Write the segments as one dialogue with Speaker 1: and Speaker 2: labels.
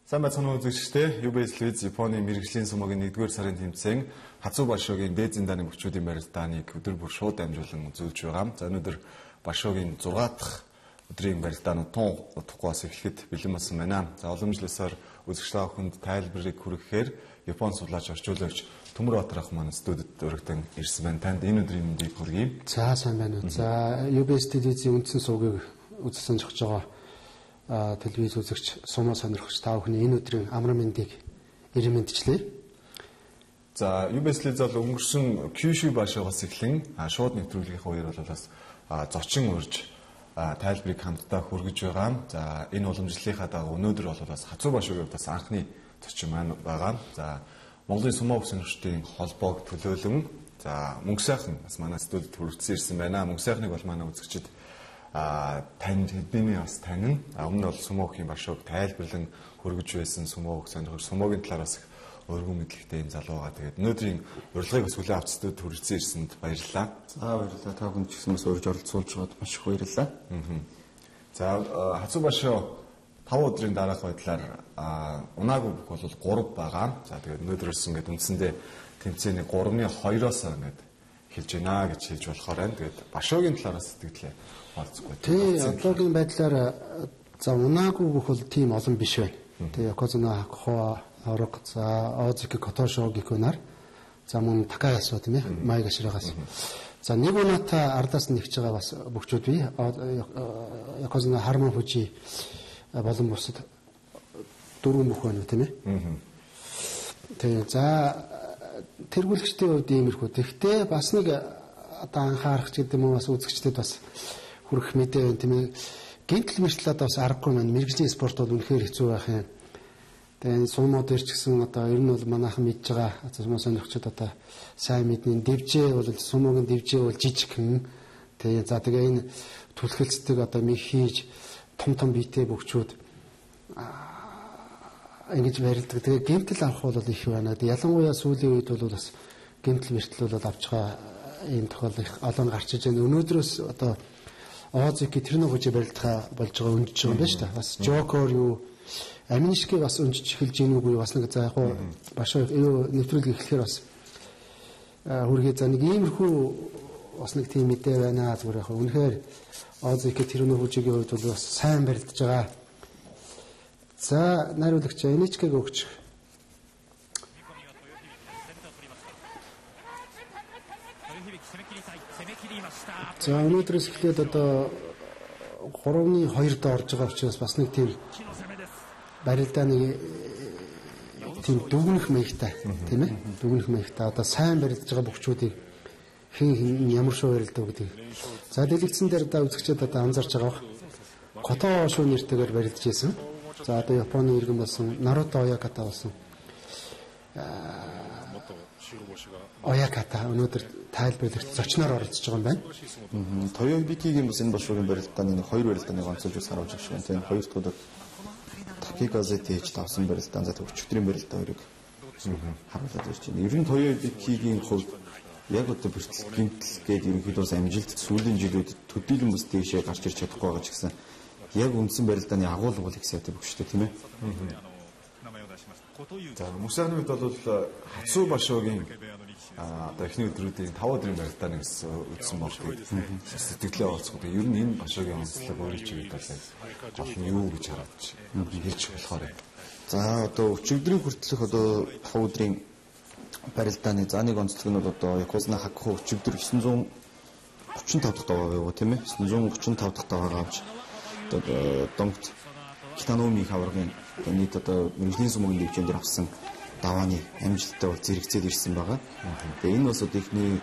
Speaker 1: Сайн байцгаана уу үзэгчдээ. UBS телевиз Японы мэргэжлийн сумагийн 1-р сарын тэмцээн Хацуу Башогийн дээд зиндааны мөчүүдийн барилдааныг өдөр бүр шууд дамжуулан үзүүлж байгаа. За өнөөдөр Башогийн 6 дахь өдрийн барилдааны тун утгаас эхлэхэд бэлэн болсон байна. За уламжлалсаар үзэгчдээ хүнд тайлбарыг хүргэхээр Япон суулаач орчуулагч Төмөр Батрах маань студид өргөдөн ирсэн байна. Танд энэ өдрийн мэндийг хүргэе.
Speaker 2: За сайн байна уу. За UBS телевизийн үндсэн сувгийг үзсэн зогж байгаа телевиз үзэгч сумаа сонирхогч та бүхний энэ өдрийн амар мэндийг ирэн мэдчлээ.
Speaker 1: За UBS телевиз бол өнгөрсөн Kyushu Башоогоос эхлэн шууд нэвтрүүлгийнхээ үеэр бол бас зочин урьж тайлбарыг хамтдаа хүргэж байгаа. За энэ уламжлалынхаа дагуу өнөөдөр бол бас Хацуу Башогийн бас анхны зочин маань байгаа. За Монголын сумаа сонирхчдын холбоог төлөөлөн за мөнгө сайхан бас манай студид хүргэсэн ирсэн байна. Мөнгө сайхныг бол манай үзэгчид танд хэдийний бас танин өмнө бол сумоогийн Башоог тайлбарлан хөргөж байсан сумоог сонирхож сумоогийн талаар бас өргөн мэдлэгтэй энэ залуу байгаа. Тэгээд өнөөдрийн урилгыг бас хүлээн авч студид хүргэсэн ирсэнд баярлалаа.
Speaker 3: За баярлалаа. Та бүхэнд ч гэсэн бас урьж оролцуулж байгаад маш их баярлалаа.
Speaker 1: За Хацуу Башоо 5 өдрийн дараах байдлаар унаагүй бүх бол 3 байгаа. За тэгээд өнөөдрөөс ингээд үндсэндээ тэмцээний 3-2-оос ингээд хэлж байна гэж хэлж болохоор байна. Тэгээд Башогийн талаараас сэтгэлээ олцгүй.
Speaker 2: Тий, одоогийн байдлаар за унаагүй бүх бол тийм олон биш байна. Тэгээ Якозуна Хакхо Орог за Озики Котошо гихүүнаар за мөн Такагасо тийм ээ Майг аширагаас. За нэг унаатай ардаас нэгж байгаа бас бүгчүүд бий. Якозуна Харман Фужи болон бусад 4 бүх байна тийм ээ. Тэгээ за тэргүүлэгчдийн хувьд иймэрхүү. Тэгвэл бас нэг одоо анхаарах ч гэдэг юм уу бас үзэгчдэд бас хүрэх мэдээ байна тийм ээ. Гинтл мэртлээд бас аргагүй маань мэргэжлийн спорт бол үнэхээр хэцүү байх юм. Тэгээ сумоо дээр ч гэсэн одоо ер нь бол манайхан мэдж байгаа сумоо сонирхчид одоо сайн мэдний дэвжээ бол сумоогийн дэвжээ бол жижигхэн. Тэгээ за тэгээ энэ түлхэлцдэг одоо мэх хийж том биетэй бөхчүүд ингэж барилдаг. Тэгээ гинтл авах бол их байна. Ялангуяа сүүлийн үед бол бас гинтл мэртэл бол авч байгаа ийм тохиол их олон гарч иж байна. Өнөөдрөөс одоо Озики тэр нэг хүчээр барилдах болж байгаа өндөж байгаа юм байна шүү дээ. Бас Жокор юу Аминишки бас өндөж эхэлж ийн үгүй бас нэг за яг хуу Башоо юу нэвтрүүлэг эхлэхээр бас хүргээ за нэг иймэрхүү бас нэг тийм мэдээ байна зүгээр яг үнэхээр Озики тэр нэг хүчигийн хувьд бол бас сайн барилдаж байгаа. За найруулагч NHK-г өгч за өнөөдрөөс эхлээд одоо 3-2-д орж байгаа учраас бас нэг тийм барилдааны тийм дүгнэх маягтай тийм ээ дүгнэх маягтай одоо сайн барилдаж байгаа бөхчүүдийг хэн ямар шоу барилдаг гэдэг. За дэлгэцэн дээр одоо үзэгчид одоо анзаарч байгаа Котошо нэртэйгээр барилдаж байсан. За одоо Японы иргэн болсон Наруто Ояката болсон. Ояката өнөөдөр тайлбарлагч зочноор оролцож байгаа юм байна.
Speaker 3: Тоёбикигийн бас энэ Башогийн барилдааны 2 барилдааны онцолж ус харуулж байгаа шүү. Тэгээ 2 дахь удаа Такигазет хийж тавсан барилдаан за өчигдрийн барилдаа хоёрыг харуулж ирж байна. Ер нь Тоёбикигийн хувьд яг одоо бэртэл гинтл гээд ерөнхийдөө амжилт сүүлийн жилүүд төдийлөн бас дэшээ гарч ирч чадахгүй байгаа ч гэсэн яг үндсэн барилдааны агуулга бол их сайтай бүгштэй тийм ээ.
Speaker 1: За мөсөний үед бол Хацуу Башогийн одоо эхний өдрүүдийн 5 өдрийн барилдааны үзсэн болдог. Сэтгэлээ олцгоо. Ер нь энэ Башогийн онцлог өөрийн чиглэлд бол гол нь юу гэж хараад хэлж болохоор юм.
Speaker 3: За одоо өчигдрийн хүртэлх одоо 5 өдрийн барилдааны за нэг онцлог нь бол одоо Якозуна Хакхо өчигдөр 935 дахь даваа байв тийм ээ. 935 дахь даваагаа авч одоо Донт Китаноми хаврын нийт одоо мэргэжлийн сумгийн дэвжээнд дээр авсан давааны амжилттай бол зэрэгцээд ирсэн байгаа. Тэгээ энэ бас одоо ихний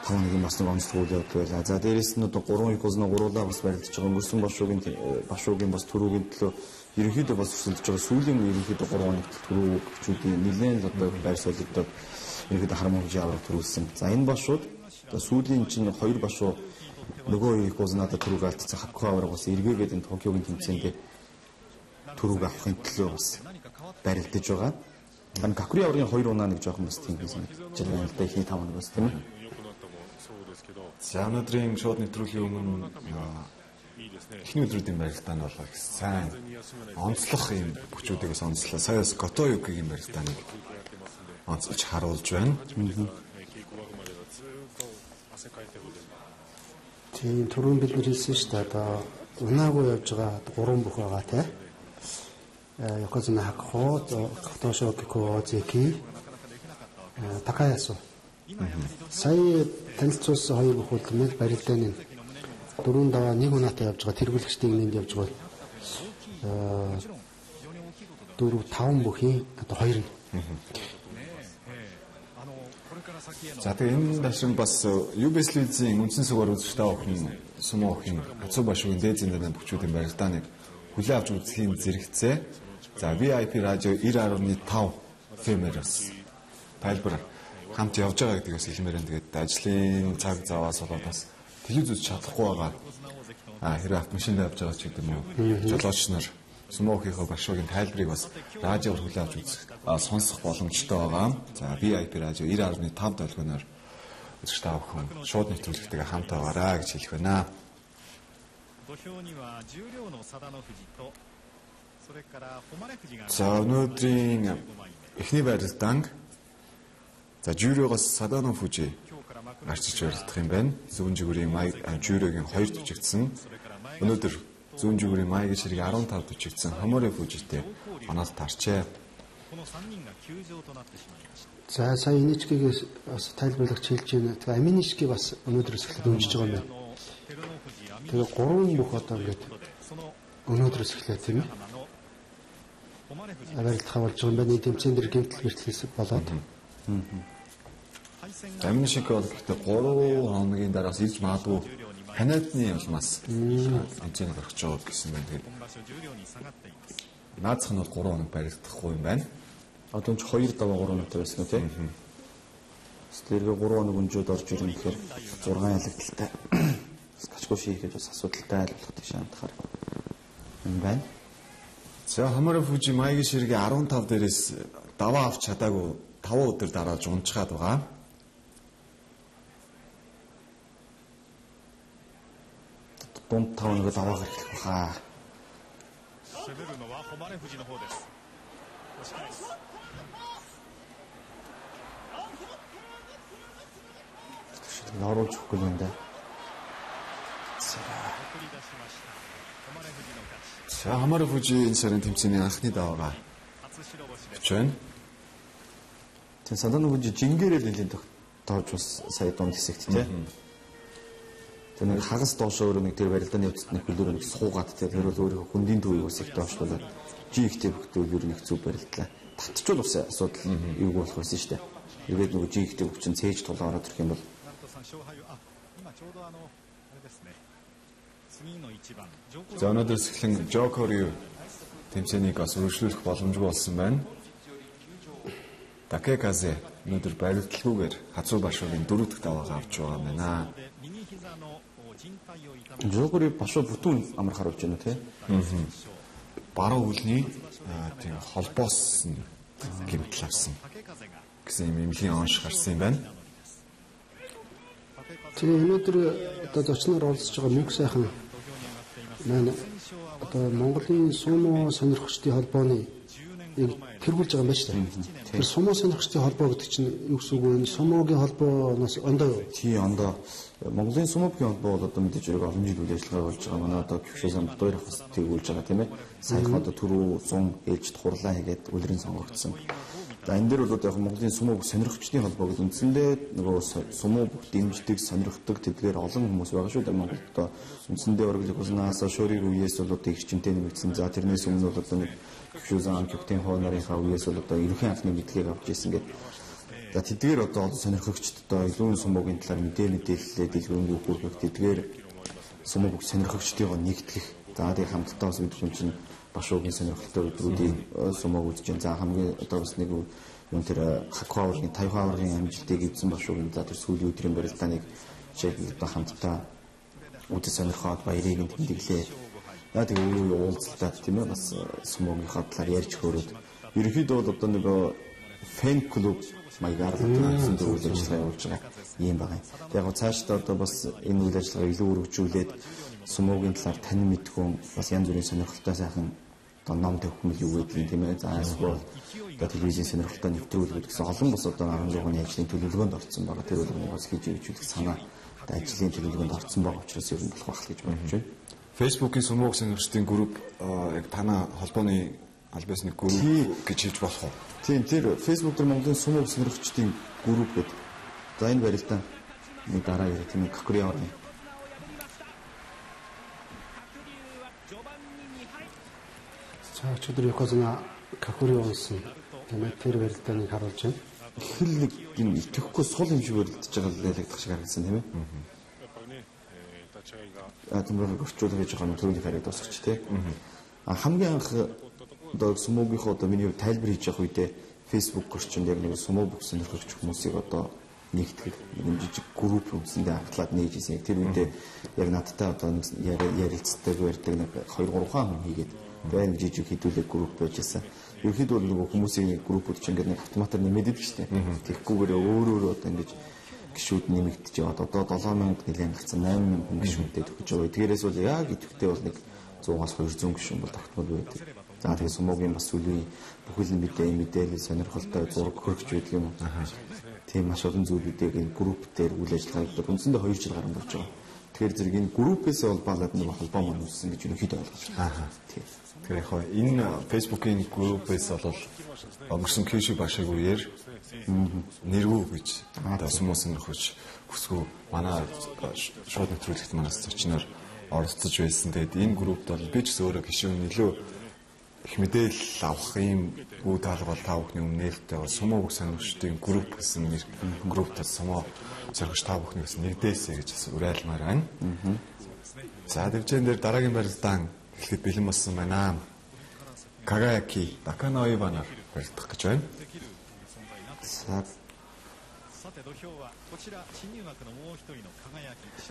Speaker 3: 5-1 бас нэг онцлог үйл явдал байлаа. За дээрэс нь одоо 3 Якозуна гуруулаа бас барилдаж байгаа. Өнгөрсөн Башогийн бас төрүүгийн төлөө ерөнхийдөө бас өсөлдөж байгаа. Сүүлийн ерөнхийдөө 3 хоног төрүү гүчүүдийн нэлээд одоо байр суурьлагдаад ерөнхийдөө Харман Фужи авраг төрүүлсэн. За энэ Башууд одоо сүүлийн чинь 2 Башуу нөгөө Якозунада төрүүг алдсан Хакхо авраг бас эргээгээд энэ Токиогийн тэмцээнд төрүүг авахын төлөө бас барилдаж байгаа. Гакури аврагын 2 унаа нэг жоохон бас тийм байсан. Жил байна л да ихний 5 хоног бас тийм ээ.
Speaker 1: За өнөөдрийн шууд нэвтрүүлгийн өмнө эхний өдрүүдийн барилдаанд бол их сайн онцлог юм бүхчүүдээс онцлоо. Саяас Готоюкигийн барилдааныг онцлж харуулж байна.
Speaker 2: Тийм түрүүн бид нар хэлсэн шүү дээ. Одоо унаагүй явж байгаа 3 бүх байгаа те. Yokozuna Hakuho, Kotosho Ozeki, Takayasu. Сая танилцуулсан хоёр бүх үлдмэл барилдааны 4 даваа 1 унаатай явж байгаа тэргүүлэгчдийн нэнд явж байгаа 4-5 бүхийн одоо 2 нь.
Speaker 1: За тэгээ энэ дашин бас UBS-ийн үндсэн сугаар үзэгчтэй охин Сумо охин Ацубашгийн дээдийн данаа бүхчүүдийн барилдааныг хүлээн авч үзэхийн зэрэгцээ. За VIP радио 90.5 FM-ээс тайлбар хамт явж байгаа гэдгийг бас хэлмээр байна. Тэгээд ажлын цаг заваас болоод бас телевиз үзэж чадахгүй байгаа. Хэрэг автомашинд явж байгаа ч гэдэг юм уу. Жолооч нар Сумохийнхоо Башуугийн тайлбарыг бас радиор хүлээн авч үзэх сонсох боломжтой байгаа. За VIP радио 90.5 долгионоор үзэгчтэй охин шууд нэвтрүүлэгтэйгээ хамт байгаарай гэж хэлэх байна. За өнөөдрийн эхний барилдаанг за жюригоос Садано Фужи гарчиж барилдах юм байна. Зүүн жигүүрийн май жюригийн 2 төжигдсэн. Өнөөдөр зүүн жигүүрийн майгийн ширэг 15 төжигдсэн Хамори Фужитэй оноод тарчээ.
Speaker 2: За сая Иничкигээс бас тайлбарлагч хэлж байна. Тэгээ Аминишки бас өнөөдрөөс эхлээд дэмжиж байгаа юм байна. Тэгээ 3 бүх одоо ингээд өнөөдрөөс эхлээд тийм ээ. Барилдах болж байгаа юм байна. Тэмцээн дээр гэмтэл бэртлээс болоод.
Speaker 1: Аминишки бол гэхдээ 3 хоногийн дараас ирж магадгүй Канадны улмаас хэмжээнд орох гэж байгаа гэсэн байна. Тэгээд наацх нь бол 3 хоног барилдахгүй юм байна.
Speaker 3: Одоо ч 2 даваа 3 хоног байсан үү тийм. Тэргээ 3 хоног өнжөөд орж ирнэ гэхээр 6 ялагдaltaй. Скачко шийхэд бас асуудалтай болох тийш амтахаар юм байна.
Speaker 1: За Хамори Фужи майгийн ширгээ 15 дээрээс даваа авч чадаагүй 5 өдөр дараалж унчгаад байгаа.
Speaker 3: Дунд 5 нэг даваа гарах баха. Нааруулж өгөхгүй юм да.
Speaker 1: За Хамори Фужи энэ сарын тэмцээний анхны даваагаа өгч байна.
Speaker 3: Тэн Садано Фужи жингээрээ нэлээд тоож бас сая дунд хэсэгт тийм. Тэр нэг хагас доошоо өөрөө нэг тэр барилдааны явцад нэг хөлөөр нэг суугаад тэр бол өөрийнхөө хүндийн төвийг бас их доошлуулаад жигтэй бүхтэл өөр нэг зүг барилдлаа. Татчвал бас асуудал юу болох байсан шүү дээ. Тэгээд нөгөө жигтэй бүх чинь цээж тулаа ороод ирэх юм бол
Speaker 1: За өнөөдөөс эхлэн Жокори тэмцээнийг бас үргэлжлүүлэх боломжгүй болсон байна. Такеказе өнөөдөр барилдалгүйгээр Ацубашгийн 4 дахь даваагаа авч байгаа юм байна.
Speaker 3: Жокори Башуу бүтэн амар харуулж байна тий.
Speaker 1: Баруун хөлний тийм холбоос гэмтэл авсан гэсэн юм эмнэлгийн онш гарсан юм байна.
Speaker 2: Тэгээ өнөөдөр одоо зочноор оролцож байгаа мөнх сайхан маань одоо Монголын сумо сонирхогчдын холбооны тэргүүлж байгаа юм байна шүү дээ. Тэр сумо сонирхогчдын холбоо гэдэг чинь юу гэсэн үг вэ? Сумогийн холбооноос ондоо юу?
Speaker 3: Тий ондоо Монголын сумогийн холбоо бол одоо мэдээж хэрэг олон жил үйл ажиллагаа болж байгаа. Манай одоо гүшээсэн бодоор хас тэргүүлж байгаа тийм ээ. Саяхан одоо түрүү 100 ээлжид хурлаа хийгээд үлрийн сонгогдсон. За энэ дээр бол яг Монголын сумо сонирхогчдын холбоо гэдэг үндсэндээ нөгөө сумо дэмждэг, сонирхдаг тэдгээр олон хүмүүс байгаа шүү дээ Монголд. Одоо үндсэндээ организационаас шөрийн үеэс бол одоо эрчимтэй нэмэгдсэн. За тэрнээс өмнө бол одоо нэг гүшүүзан капитан хоонарынхаа үеэс бол одоо ерөнхий анхны мэдлэгийг авч ирсэн гэдэг. За тэдгээр одоо сонирхогчд одоо илүү сумогийн талаар мэдээлэлээ дэлгэрэнгүй хүргэх тэдгээр сумог сонирхогчдыг нэгтгэх. За тэр хамтдаа бас үдхэн чинь Башуугийн сонирхолтой өдрүүдийн сумог үзэж байна. За хамгийн одоо бас нэг юм тэр Хакуаврын 50 хаврын амжилтыг эзэн Башуугийн за тэр сүүлийн өдрийн барилдааныг чиг одоо хамтдаа үзэж сонирхоод баярыг тэмдэглээ. Яа тэг өөрөө уулзалтаа тийм ээ бас сумогийнхаа талаар ярьж хөөрөөд ерөнхийдөө бол одоо нэг фэн клуб маягаар үйл ажиллагаа явуулж байгаа юм байна. Яг цаашдаа одоо бас энэ үйл ажиллагааг илүү өргөжүүлээд сумогийн талаар тань мэдгүй бас янз бүрийн сонирхолтой сайхан одоо ном төвхмөл юу гэдгийг тийм ээ. За эсвэл одоо телевизийн сонирхолтой нэвтрүүлгүүд гэсэн олон бус одоо 16-ны ажлын төлөвлөгөөнд орсон байгаа. Тэр болгоныг бас хийж өгөх санаа одоо ажлын төлөвлөгөөнд орсон байгаа учраас ер нь болох байх гэж бодож байна.
Speaker 1: Facebook-ийн сумууг сонирхчдын групп яг танаа холбооны албаас нэг групп гэж хийж болох уу?
Speaker 3: Тийм, тэр Facebook дээр Монголын сумууг сонирхчдын групп гэдэг. За энэ барилдаа нэг дараа ирэх тийм Кокури орны.
Speaker 2: За өчигдөр Якозуна Кокури унсан. Тэгээд тэр барилдааныг харуулж байна.
Speaker 3: Ихэл нэг юм итгэхгүй сул юм шиг барилдаж байгаа лайлагдах шиг харагдсан тийм ээ. Тэмрэг орчуулж байж байгаа төрөлийг хараад тусагч тийм. Хамгийн анх одоо сумуугийнхоо одоо миний тайлбар хийж явах үедээ Facebook орчинд яг нэг сумууг сонирхогч хүмүүсийг одоо нэгтгэх нэг жижиг групп үндсэндээ хандлаад нээж ирсэн. Тэр үедээ яг надтай одоо нэг ярилцдаг барьдаг нэг 2-3 хүн хийгээд байна жижиг хэдүүлэг групп байжсэн. Ерөнхийдөө нөгөө хүмүүсийн группүүд чинь ингээд нэг автоматар нэмээд идэв шүү дээ. Тэгэхгүйгээр өөрөө одоо ингээд гişүүд нэмэгдэж яваад одоо 7000 нэлээд гарсан 8000 гişүүдтэй төгөж байгаа. Тэгээрээс бол яг идэвхтэй бол нэг 100-аас 200 гişүүн бол тогтмол байдаг. За тэгээ сумуугийн бас үлийн бүхэл мэдээлэл сонирхолтой зураг хөргөж байдаг юм. Тийм маш олон зүйлүүдийг энэ групп дээр үйл ажиллагааг үндсэндээ 2 жил гарсан болж байгаа. Тэгэхээр зэрэг энэ группээс улбалаад нэг холбоо маань үүссэн гэж ерөнхийдөө ойлгож байгаа. Тийм.
Speaker 1: Тэгэхээр яг энэ Facebook-ийн группээс бол өнгөрсөн Киши башиг үеэр нэрвүү гэж сумуу сонирхож хүсгүү манай шууд нэвтрүүлэгт манаас зочноор оролцож байсан. Тэгээд энэ группт бол би ч гэсэн өөрөө гişүүн илүү их мэдээлэл авах юм үе таалга бол та бүхний өмнөөлтөө сумуу сонирхчдын групп гэсэн нэр группт сумуу сонирхч та бүхний гэсэн нэгдээсэй гэж бас уриалмаар байна. За тэгжэн дээр дараагийн барилдаан эхлээд бэлэн болсон байна. Kagayaki Takanoiva-нар барилдах гэж байна.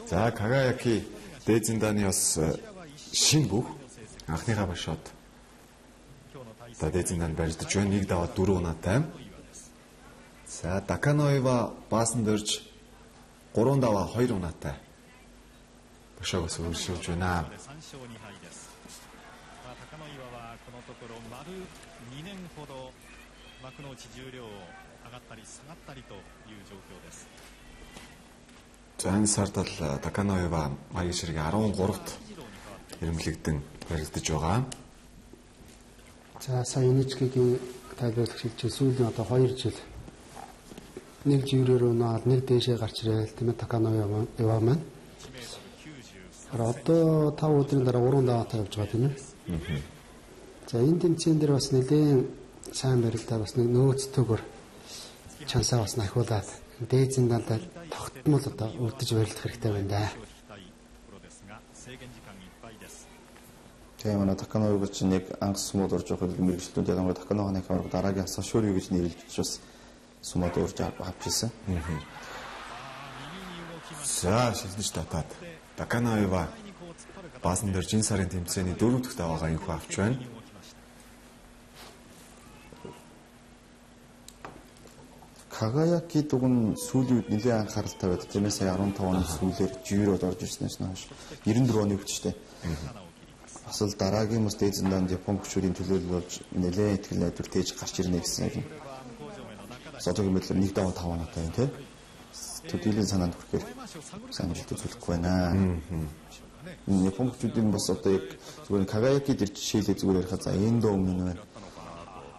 Speaker 1: За Kagayaki дээд зиндааны бас шин бүх анхныхаа башоод дээд зиндаанд барилдаж байна. Нэг даваа 4 унаатай. За Takanoiva баасан дөрж 3 даваа 2 унаатай. Башоогоос өршүүлж байна. За энэ сард л Takanoiva маягийн ширхэг 13-т ирэмлэгдэн барилдаж байгаа.
Speaker 2: За сая Юничкигийн тайлбарлах хэлж сүүлийн одоо 2 жил нэг жирээр унаад нэг дээшээ гарч ирээл тийм ээ Takanoiva маань. Одоо 5 өдрийн дараа 3 даваатай явж байгаа тийм ээ. За энэ тэмцээн дээр бас нэлийн сайн барилдаа бас нэг нөөцтөгөр чансаа бас нахиулаад дээд зиндаанд тогтмол одоо үлдэж барилдах хэрэгтэй байна да.
Speaker 3: Тэгээ манай Takanoiva чинь нэг анх сумууд орж явах мэрэгчлүүд ялангуяа Takanoiva-ны хамаарга дараагийн Сашури гэж нэрлэж бас сумууд орж авч ирсэн.
Speaker 1: За шилдэж татаад Takanoiva баасан дээр жин сарын тэмцээний 4 дахь даваагаа инхүү авч байна.
Speaker 3: Kagayaki дугуй сүүлийн үед нэлээд анхааралтай байдаг. Тийм ээ сая 15 оны сүүлээр жирод орж ирснээс хойш 94 оны үед ч тийм. Бас л дараагийн мөс дээд зиндаанд Япон хүчрийн төлөөлөл болж нэлээд итгэл найдвар тээж гарч ирнэ гэсэн юм. Содогийн мэдлэр нэг даваа 5 оноотой юм тийм. Төдийлэн санаанд хүрэхээр сайн жилтэй зүлэхгүй байна. Япон хүчрийн бас одоо яг зүгээр Kagayaki дээр жишээлээ зүгээр ярихад за энэ дөө өмнө байна.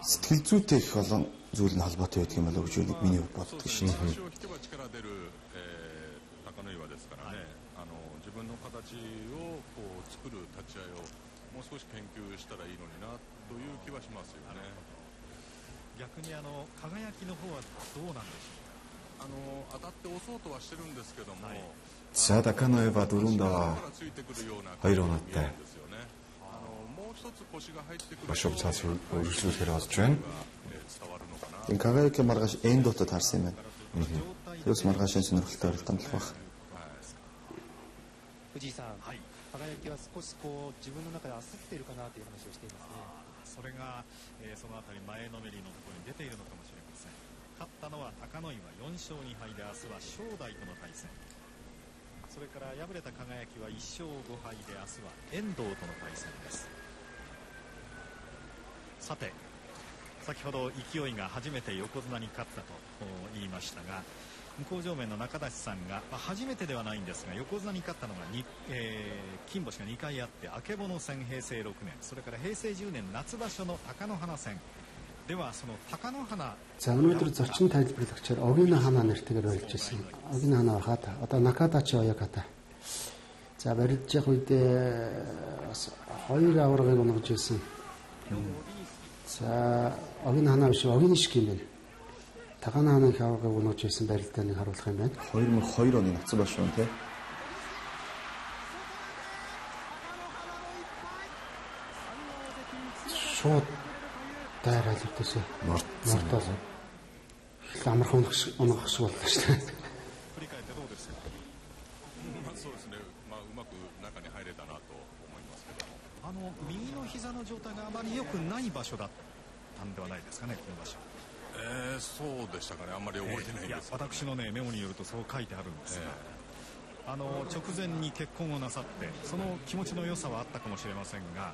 Speaker 3: Сэтгэл зүйтэй их олон зүйл нь холбоотой байдаг юм болов уу гэж миний хувьд боддог шин.
Speaker 1: За Takanoiva 4 даваа 2 унаатай. Башог цаас өргөжлүүлэхээр болж байна.
Speaker 3: Энэ Kagayaki маргааш эндотод харсан юм байна. Тэрс маргаашийн сонирхолтой барилдаан болох байх.
Speaker 4: 藤井さん、輝は少しこう自分の中で焦っているかなという話をしていますね。それが、そのあたり前のめりのところに出ているのかもしれません。勝ったのはTakanoiva4勝2敗で明日は正代との対戦。それから敗れた輝きは1勝5敗で明日は遠藤との対戦です。さて先ほど勢いが初めて横綱に勝ったと言いましたが、向正面の中出さんが、初めてではないんですが横綱に勝ったのが金星が2回あって、曙戦平成6年、それから平成10年夏場所の貴乃花戦では、その貴乃花
Speaker 2: За өнөөдөр зочин тайлбарлагчаар Огино хана нэртэйгээр барилж ирсэн. Огино хана хата одоо Накадачи Ояката. За барилж явах үедээ хоёр аваргыг унгаж ирсэн. За Огино хана биш Огинишки юм байна. Тагана ханыг аваргыг унгаж ирсэн барилдааныг харуулах юм байна.
Speaker 3: 2002 оны нацсан башуун тий.
Speaker 2: Шууд дайрал өвдөсөө мортол их амархан унгах шиг боллоо шүү дээ.
Speaker 4: 振り返ってどうですか。
Speaker 5: そうですね。うまく中に入れたなと思いますけども。
Speaker 4: 右の膝の状態があまり良くない場所だったんではないですかね、この場所。
Speaker 5: そうでしたかね。あんまり覚えてないんですけど、ね。
Speaker 4: 私のねメモによるとそう書いてあるんですが、直前に結婚をなさってその気持ちの良さはあったかもしれませんが、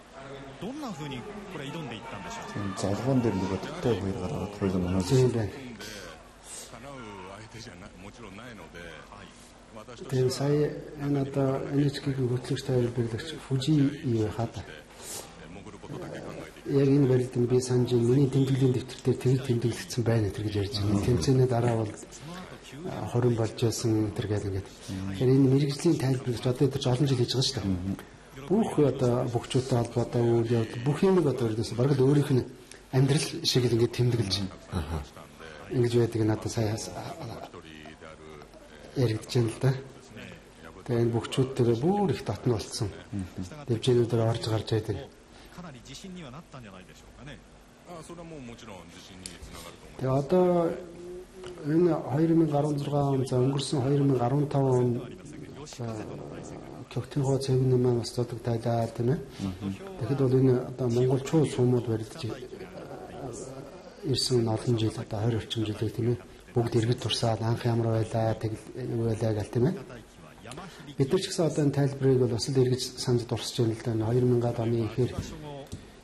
Speaker 4: どんな風にこれ挑んでいったんでしょうか。
Speaker 3: залгуун дээр нөгөө төвтэй хоёр гараад хоёулаа манаас
Speaker 2: Тийм байна.
Speaker 5: 叶う相手じゃないもちろんないので、私と
Speaker 2: Тэгээ сая энэ одоо NHK-ийн хөтлөгч тайлбарлагч Фужи юу хата.
Speaker 5: 潜ることだけ考えて
Speaker 2: Яг энэ барилданд би санаж миний тэмдэглэлийн дэвтэр дээр тэгж тэмдэглэгдсэн байна гэж ярьж байна. Тэмцээний дараа бол 20 болж байсан энэ гэдэг ингээд. Тэгэхээр энэ мэрэгжлийн тайлбарлагч одоо өдөр олон жил хийж байгаа шүү дээ. Бүх одоо бөхчүүтэй холбоотой үйл явдал бүх юмыг одоо ердөөс бараг л өөрийнх нь амьдрал шиг л ингээд тэмдэглэж ингэж байдаг надад сая яригдж байна л да. Тэгээ энэ бөхчүүд дээр бүр их татна болсон. Дэвжээнүүдээр орж гарч байдаг.
Speaker 4: かなり自信にはなったんじゃないでしょうかね。
Speaker 5: それはもうもちろん自信につながると思います。
Speaker 2: Тэгээ одоо энэ 2016 он за өнгөрсөн 2015 он Кёктийн хоо цэвэн маань бас зодог тайлаа тийм ээ. Тэгэхэд бол энэ одоо монголчууд сумууд барилдаж ирсэн олон жил одоо 20 орчим жилээ тийм ээ. Бүгд иргэд турсаад анх ямар байлаа тэгэл юу байлаа гэл тийм ээ. Бид нар ч гэсэн одоо энэ тайлбарыг бол бас л эргэж санаж дурсаж байна л да. 2000-ад оны ихээр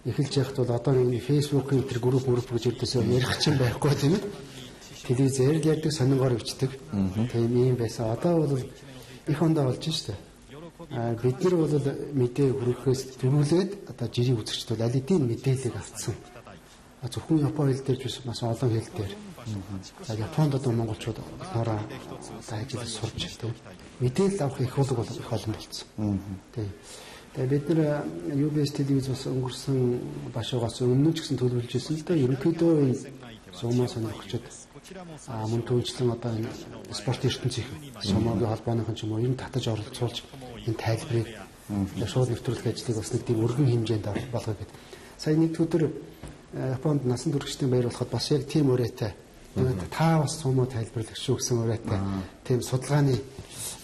Speaker 2: эхэлж яхад бол одоо энэ Facebook-ийн тэр групп гэж ирдээсээ ярих чинь байхгүй тийм ээ. Телевизээр л ярьдаг сонингоор өвчдөг. Тийм юм байсан. Одоо бол их ондоо болж штэ. Бид нар бол мэдээ хүргэхээс дөрүүлээд одоо жирийн үзэгчд бол аль эдийн мэдээлэл авцсан. Зөвхөн Япон хэл дээр биш маш олон хэл дээр. За Японд одоо монголчууд хоороо ажиллаж сурч тийм. Мэдээлэл авах их болог бол их олон болсон. Тийм. Тэгээ бид нар UBS телевиз бас өнгөрсөн башуугаас өмнө ч гэсэн төлөвлөж ирсэн л да. Ерөнхийдөө энэ сумаа сонирхчид мөн түүнчлэн одоо энэ спорт ертөнцийн сумаагийн холбооныхон ч юм уу ер нь татаж оролцуулж энэ тайлбарыг шууд нэвтрүүлэх ажлыг бас нэг тийм өргөн хэмжээнд болгоё гэдэг. Сая нэг өдөр Японд насан туршидын баяр болоход бас яг тийм үрээтэй. Тэгээд та бас сумаа тайлбарлагч шүү гэсэн үрээтэй. Тийм судалгааны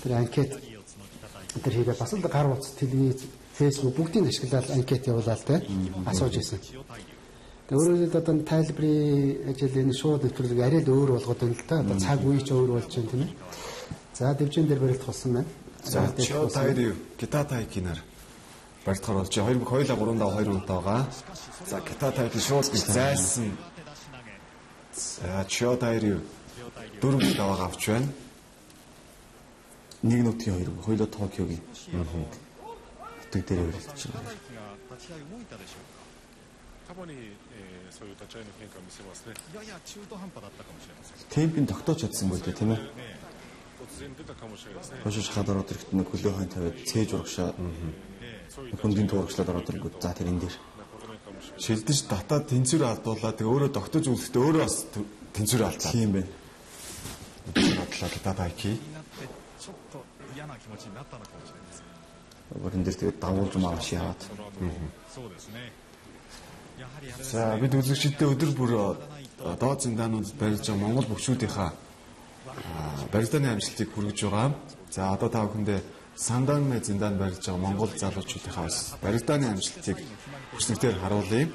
Speaker 2: тэр анкет тэр хийгээ бас л гар утас телевиз Facebook бүгдийг ашиглаад анкет явуулаад те асууж ирсэн. Өөрөөр одоо тайлбарын ажил энэ шууд нэвтрүүлэг арай л өөр болгоод байна л та. Одоо цаг үе ч өөр болж байна тийм ээ. За дэвжэн дээр барилдах болсон байна.
Speaker 1: За Чо Тайри Гита Тайкинаар барилдахаар болж 2-3 унтаагаа. За Гита Тайки шууд зайлсан. За Чо Тайри 4 унтаагаа авч байна.
Speaker 3: нэг нутгийн хоёр хоёулаа Токиогийн хөтөг дээр барилдаж байна.
Speaker 5: たまに、そういう立ち合いの変化を見せますね。
Speaker 4: やや中途半端だったかもしれません。
Speaker 3: Темпийг тогтоож чадсан бол тийм ээ.
Speaker 5: 突然出たかもしれません。
Speaker 3: Хошиж хадороод ирэхэд нэг хөлөө хайн тавиад цээж урагшаа хүндийн туурагчлаад ороод ирэнгүүт за тэр энэ дээр
Speaker 1: шилдэж татаад тэнцвэр алдуулаад тэгээ өөрөө тогтож үзэхдээ өөрөө бас тэнцвэр алдаа.
Speaker 3: тийм байна.
Speaker 1: Бодлоо Гита Тайки.
Speaker 4: ちょっと嫌な気持ちになったのかもしれません。
Speaker 3: Бүрэн дээр тэгээд дагуулж мааш яваад.
Speaker 4: そうですね。
Speaker 1: За бид үзэгчдээ өдөр бүр доод зиндаанууд барьж байгаа Монгол бөхчүүдийнхаа барилдааны амжилтыг хүргэж байгаа. За одоо та бүхэндээ Санданмэ зиндаан барьж байгаа Монгол залуучуудынхаа бас барилдааны амжилтыг хүчнэгтээр харуулъя.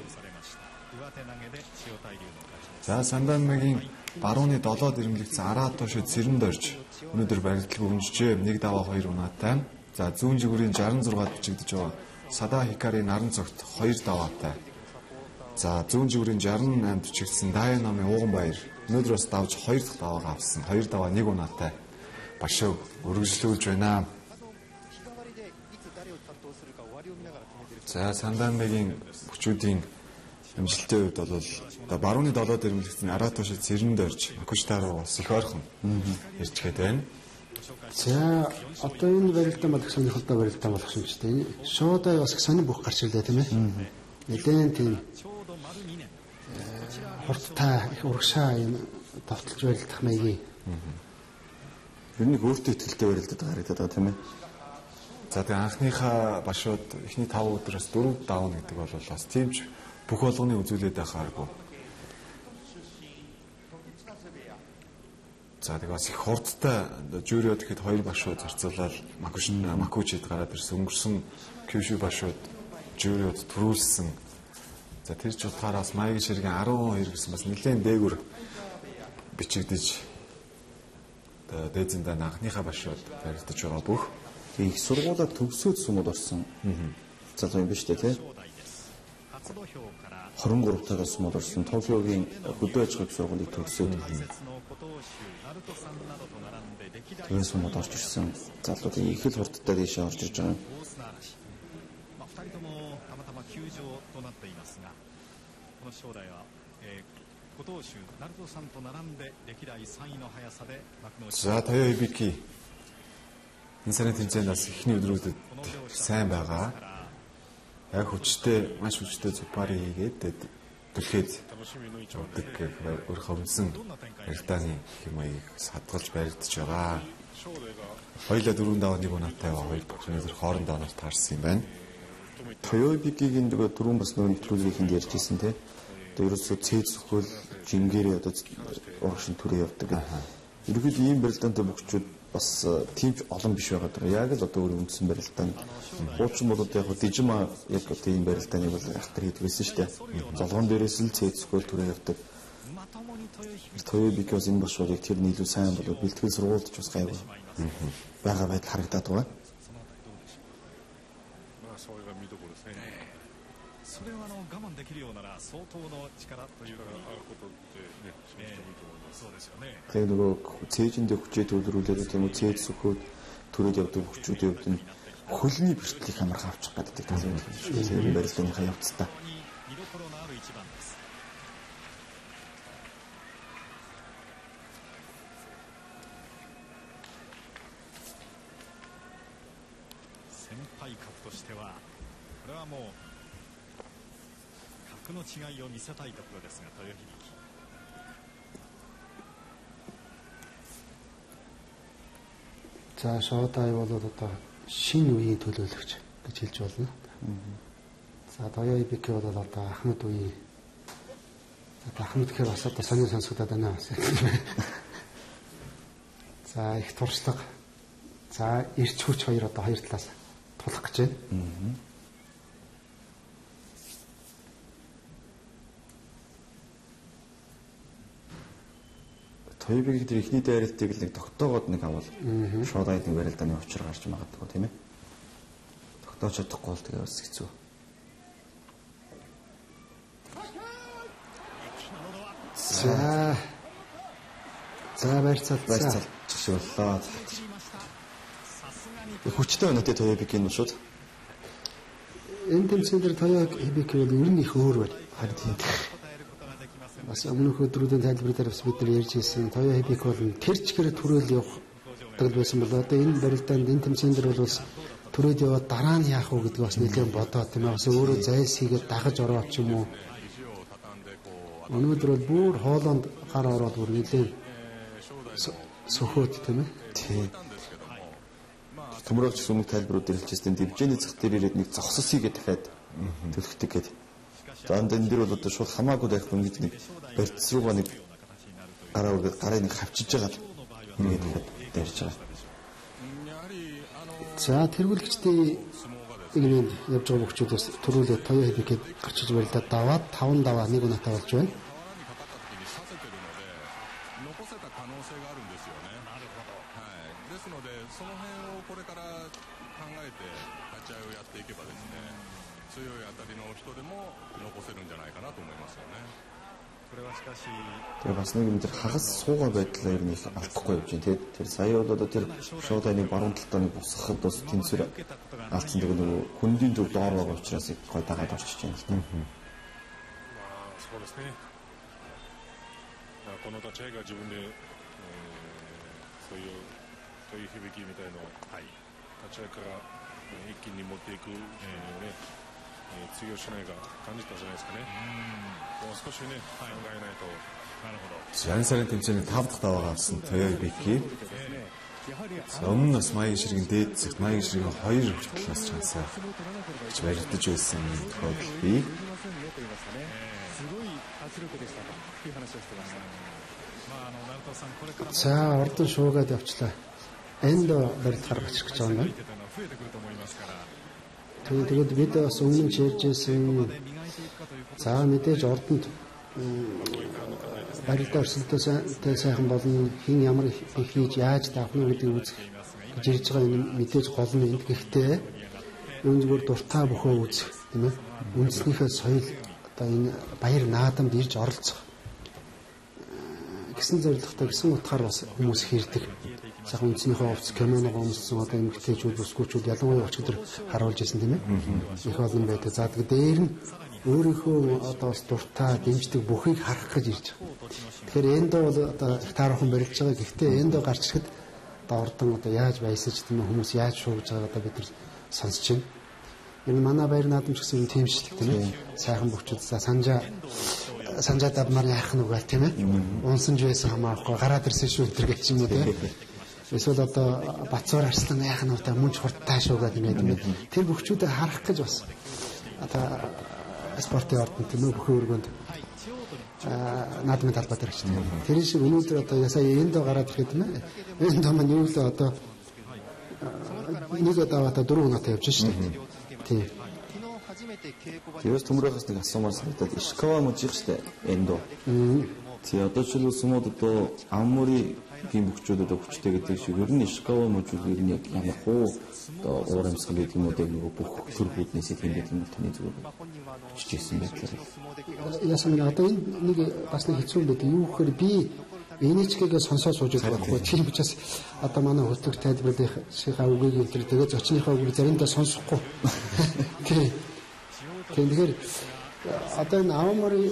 Speaker 1: За Санданмагийн барууны 7-д ирэмлэгдсэн Аратошид сэрэн дорж өнөөдөр барилдал гүнжжээ. 1 даваа 2 унаатай. За зүүн жигүүрийн 66-д бичигдэж байгаа Сада Хикари наран цогт 2 даваатай. За зүүн жигүүрийн 68-д бичигдсэн Дая намын Ууган баяр өнөөдөр бас давж 2 дахь даваагаа авсан. 2 даваа 1 унаатай. Башиг үргэлжлүүлж байна. За Санданмагийн бүчүүдийн амжилтын хувьд бол барууны 7-д ирэмлэгдсэн Аратошид сэрэн дорж Макуштаруу бас их ойрхон ирчгээд байна.
Speaker 2: За одоо энэ барилдаан болох сонирхолтой барилдаан болох юм шүү дээ. Шуудай бас их сонир бүх гарч ирлээ тийм ээ. Нэгэн тийм хурдтай их урагшаа юм товтолж барилдах маягийн.
Speaker 3: Ер нь өөртөө ихтэй барилдаад харагдаад байгаа тийм ээ.
Speaker 1: За тэгээ анхныхаа башууд эхний 5 өдрөөс 4 давна гэдэг бол бас тиймч бүх болгоны үзүүлээд байхааргүй. За тэгээ бас их хурдтай жюриод гэхэд 2 башууд зарцуулаад Макучид гараад ирсэн өнгөрсөн Кюши башууд жюриод төрүүлсэн. За тэр ч утгаараа бас Маягийн ширгийн 12 гэсэн бас нэлээд дээгүр бичигдэж дээдзэндээ анхныхаа башууд баригдаж байгаа бүх
Speaker 3: их сургуулаа төгсөөд сумод орсон. Залуу юм биш үү те? 23 тагаас сумод орсон. Токиогийн хөдөө аж ахуйн сургуулийг төгсөөд тэгээд сумод орж ирсэн залуудын их л хурдтай дэше орж ирж байгаа.
Speaker 1: За Тойо Хибики энэ сарын тэмцээнд бас эхний өдрүүдэд сайн байгаа. Яг хүчтэй, маш хүчтэй зупари хийгээд түлхээд өгдөг өөрийнхөө өмсөн барилдааны хэмээг садгалж баригдаж байгаа. Хоёулаа 4 даваа 1 унаатай байгаа. Хоёр боксоноор хоорондоо нас таарсан юм байна.
Speaker 3: Тойо Хибикигийн нөгөө түрүүн бас нөлөөллөхийн ярьжсэн те. Одоо ерөөсөө цээд сөхөл жингэрээ одоо урагшин төрөө явдаг. Ерөнхийдөө ийм барилдаантай боксчууд бас тиймч олон биш байгаа даа. Яг л одоо өөр үндсэн барилдаан. Хуучин бол одоо яг дижима яг одоо ийм барилдааны бол ахтар хийдгсэн шүү дээ. Золгон дээрээс л цээд сөхөл төрөө явдаг. Тойо Хибикиос энэ бошоорыг тэр нийлүү сайн болоод бэлтгэл сургуульд ч бас гайваа. Бага байдал харагдаад байгаа.
Speaker 4: それは我慢できるようなら相当の力というかあることってね、そうですよね。
Speaker 3: Тэгээд нөгөө цээжиндээ хүчээ төвлөрүүлээд тийм үү цээж сөхөөд төрөөд явдаг хүчүүдийн хувьд нь хөлний бэртлийг хамаархан авчих гэдэг талын юм барилдааныхаа явцдаа.
Speaker 4: Senpai格としてはこれはもう格の違いを見せたいところですが、豊響。
Speaker 2: За шуудай бол одоо шинэ үеийн төлөөлөгч гэж хэлж болно. За Тойо Хибики бол одоо Ахмад үеийн Ахмад гэхээр бас одоо сонир сонсогдоод байна. За их туршлага. За эрч хүч хоёр одоо хоёр талаас тулах гэж байна.
Speaker 3: Тойо Хибики тэр ихний дайралтыг л нэг тогтоогоод нэг авал шуудайд нэг барилдааны учир гарч магадгүй тийм ээ. Тогтоож чадахгүй бол тэгээ бас хэцүү.
Speaker 2: За байрцаалцаа
Speaker 3: жишээллээ. Хүчтэй байна те Тойо Хибикийн шууд.
Speaker 2: Энэ тэмцээн дээр Тойо Хибики бол ер нь их өөр байна. Харин тийм. Бас өмнөх өдрүүдийн тайлбар дээр бас бид нар ярьж ирсэн Тойо Хибики бол тэр чигээр төрөөл явдаг байсан бол одоо энэ барилдаанд энэ тэмцээн дээр бол бас төрөөд яваад дараа нь яах вэ гэдгийг бас нэлээд бодоод тийм ээ бас өөрөө зайлс хийгээд дагаж ороод ч юм уу. Өнөөдөр бол бүр хоолоонд гар ороод бүр нэлээд сөхөөд тийм ээ.
Speaker 3: Тийм. Төмөрөгч өмнөх тайлбарууд хэлжсэн дивжээний зах дээр ирээд нэг зогсос хийгээд дахиад төлөхдөг гэдэг. За энэ дээр бол одоо шууд хамаагүй байх үнийг нэг барьц руугаа нэг гарыг нэг хавчиж байгаа ингээд дахиад дайрч байгаа.
Speaker 2: За тэргүүлэгчдийн игнэнд явж байгаа бөхчүүдээс төрүүлээ Toyo Hibiki гарч иж барилдаад даваад 5 даваа 1 унаатай болж байна.
Speaker 5: ですので、その辺をこれから考えて立ち合いをやっていけばですね、強い当たりの人でも残せるんじゃないかなと思いますよね。これはしかし、
Speaker 3: тэгээ бас нэг юм дээр хагас суугаа байдлаа ер нь их алдахгүй явж байна. Тэгээд тэр сая одоо тэр шоуданы баруун талдаа нэг босгоход бас тэнцвэр алдсан. Тэгээд нөгөө хүндийн төв доор байгаа учраас гой дагаад орчиж байна л та.
Speaker 5: そうですね。この立ち合いが自分で、そういうToyo Hibikiみたいな立ち合いから一気に持っていく強いしないが感じたじゃないですかね。もう少しね考えないと。なるほど。
Speaker 1: Жан сарын тэмцээний 5 дахь даваагаа авсан Toyo Hibiki. Өмнө нь бас Маягийн ширгийн дээд зэгт Маягийн ширгийн 2 хүртэл бас чансаа гэж баригдаж байсан тохиолдол бий.
Speaker 2: За ордон шуугаад явчлаа. Эндо барилт гаргаж ирж байгаа юм байна. Тэгээд бид бас өмнө ярьжсэн. За мэдээж ордонд барилт өрсөлдөөсөө сайхан болно. Хин ямар их хийж яаж таах нь гэдэг үзэх гэж ирж байгаа юм мэдээж гол нь энд. Гэхдээ энэ зүгээр дуртай бөхөө үзэх тийм ээ. Үндснийхээ соёл одоо энэ баяр наадамд ирж оролцох гэсэн зорилготой гэсэн утгаар бас хүмүүс хэрдэг. Сайхан үндснийхээ овц кимоногоо өмссөн одоо эмэгтэйчүүд бүсгүүчүүд ялангуяа өчигдөр харуулж ирсэн тийм ээ. Их олон байдаг. За тэгээд дээр нь өөрийнхөө одоо бас дуртай дэмждэг бүхийг харах гэж ирж байгаа. Тэгэхээр эндо бол одоо их таархан барилж байгаа. Гэхдээ эндо гарч ирэхэд одоо ордон одоо яаж баясаж тийм ээ хүмүүс яаж шуугж байгааг одоо бид нар сонсч байна. Энэ манай баяр наадамч гэсэн юм тийм шүү дээ тийм ээ. Сайхан бүхчүүд за санжаа давмаар яах нь үгүй тийм ээ. Унсанж байсан хамаахгүй гараад ирсэн шүү өдр гэж юм уу тийм ээ. Эсвэл одоо Бацуур Арслан яах нь удаа мөн ч хурдтай шуугаад юм ээ. Тэр бүхчүүдээ харах гэж бас одоо спортын ордонд тийм ээ бүхэн өргөнд наадмын талбай дээр очив. Тэр шиг өнөөдөр одоо сая эндо гараад ирэхэд тийм ээ. Эндо маань юу л одоо нэг удаа 4 унаатай явж шүү дээ. Тийм.
Speaker 3: Тэрс төмрөхөөс нэг асуумаар санагдаад Ишикава мужих штэ эндо. Тий одоо жишээлбэл сумууд одоо Амуригийн бүхчүүд одоо хүчтэй гэдэг шиг ер нь Ишикава мужууд ер нь яг ямар хуу одоо уур амьсгал гэдэг юм уу нөгөө бүх төр бүднээс тийм гэдэг юм таны зүгээр чижсэн байдлаар.
Speaker 2: Яасан одоо энэ нэг бас нэг хэцүү байдаг. Юу гэхээр би NHK-гээ сонсоод сууж байгаа байхгүй. Тийм учраас одоо манай хөтлөгч тайлбарлахынхаа үгийг энэ тэгээ зочныхаа үгийг заримдаа сонсохгүй. Тийм. Тэгэхээр одоо энэ Аомори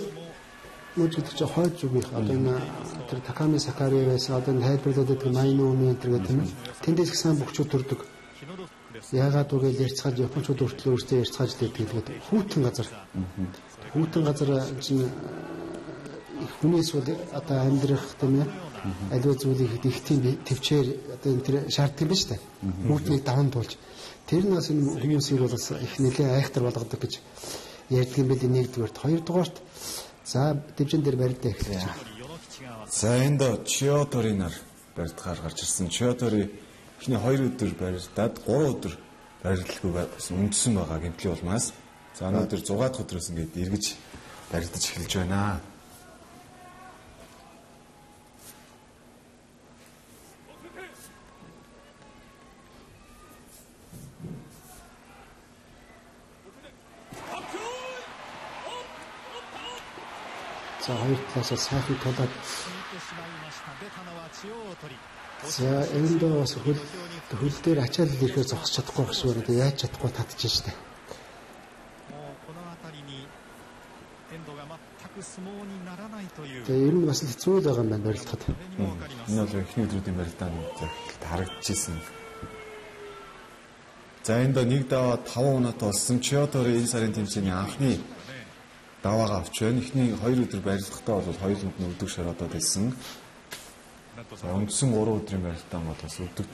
Speaker 2: мууч гэдэг чинь хойд зүгийнх одоо энэ тэр Таками Сакари байсан одоо энэ тайлбарлаад байдаг Майноми энэ гэдэг тийм ээ. Тэндээс их сайн бүхчүүд төрдөг. Яагаад үгээр ярьцгааж Япончууд өөртөө өөртөө ярьцгааж байдаг хүүтэн газар. Хүүтэн газар чинь хүнээс бол одоо амьдрах тийм ээ аливаа зүйлийг их тийм төвчээр одоо энэ тэр шаарддаг юм ба штэ. Хүүтнийг даван туулж тэр нас энэ хүмүүсийг бол их нэлээд айхтар болгодог гэж ярьдаг юм байл нэгдүгээрт. Хоёрдугаарт за дэвжин дээр барилдаа эхэлж байгаа.
Speaker 1: За энд Чиоторинаар барилдгаар гарч ирсэн. Чиотори эхний 2 өдөр барилдаад 3 өдөр барилдалгүй үндсэн байгаа гэмтлийн улмаас за өнөөдөр 6 дахь өдрөөс ингээд эргэж барилдаж эхэлж байна.
Speaker 2: За хоёр талаас сайхан тулаад за эндээ бас хөл дээр ачаал ирэхээр зогсож чадахгүй байх шиг байна. Яаж чадахгүй татчих штэ. Тэгээ ер нь бас хэцүү л байгаа юм байна барилдахад.
Speaker 1: Энэ бол эхний өдрүүдийн барилдаанд харагдчихсэн. За энд нэг даваа 5 унаатай болсон Чиотори энэ сарын тэмцээний анхны даваагаа авч байна. Эхний 2 өдөр барилдахдаа бол хоёуланд нь өдөг шороодод байсан. Үндсэн 3 өдрийн барилдаан бол бас өдөг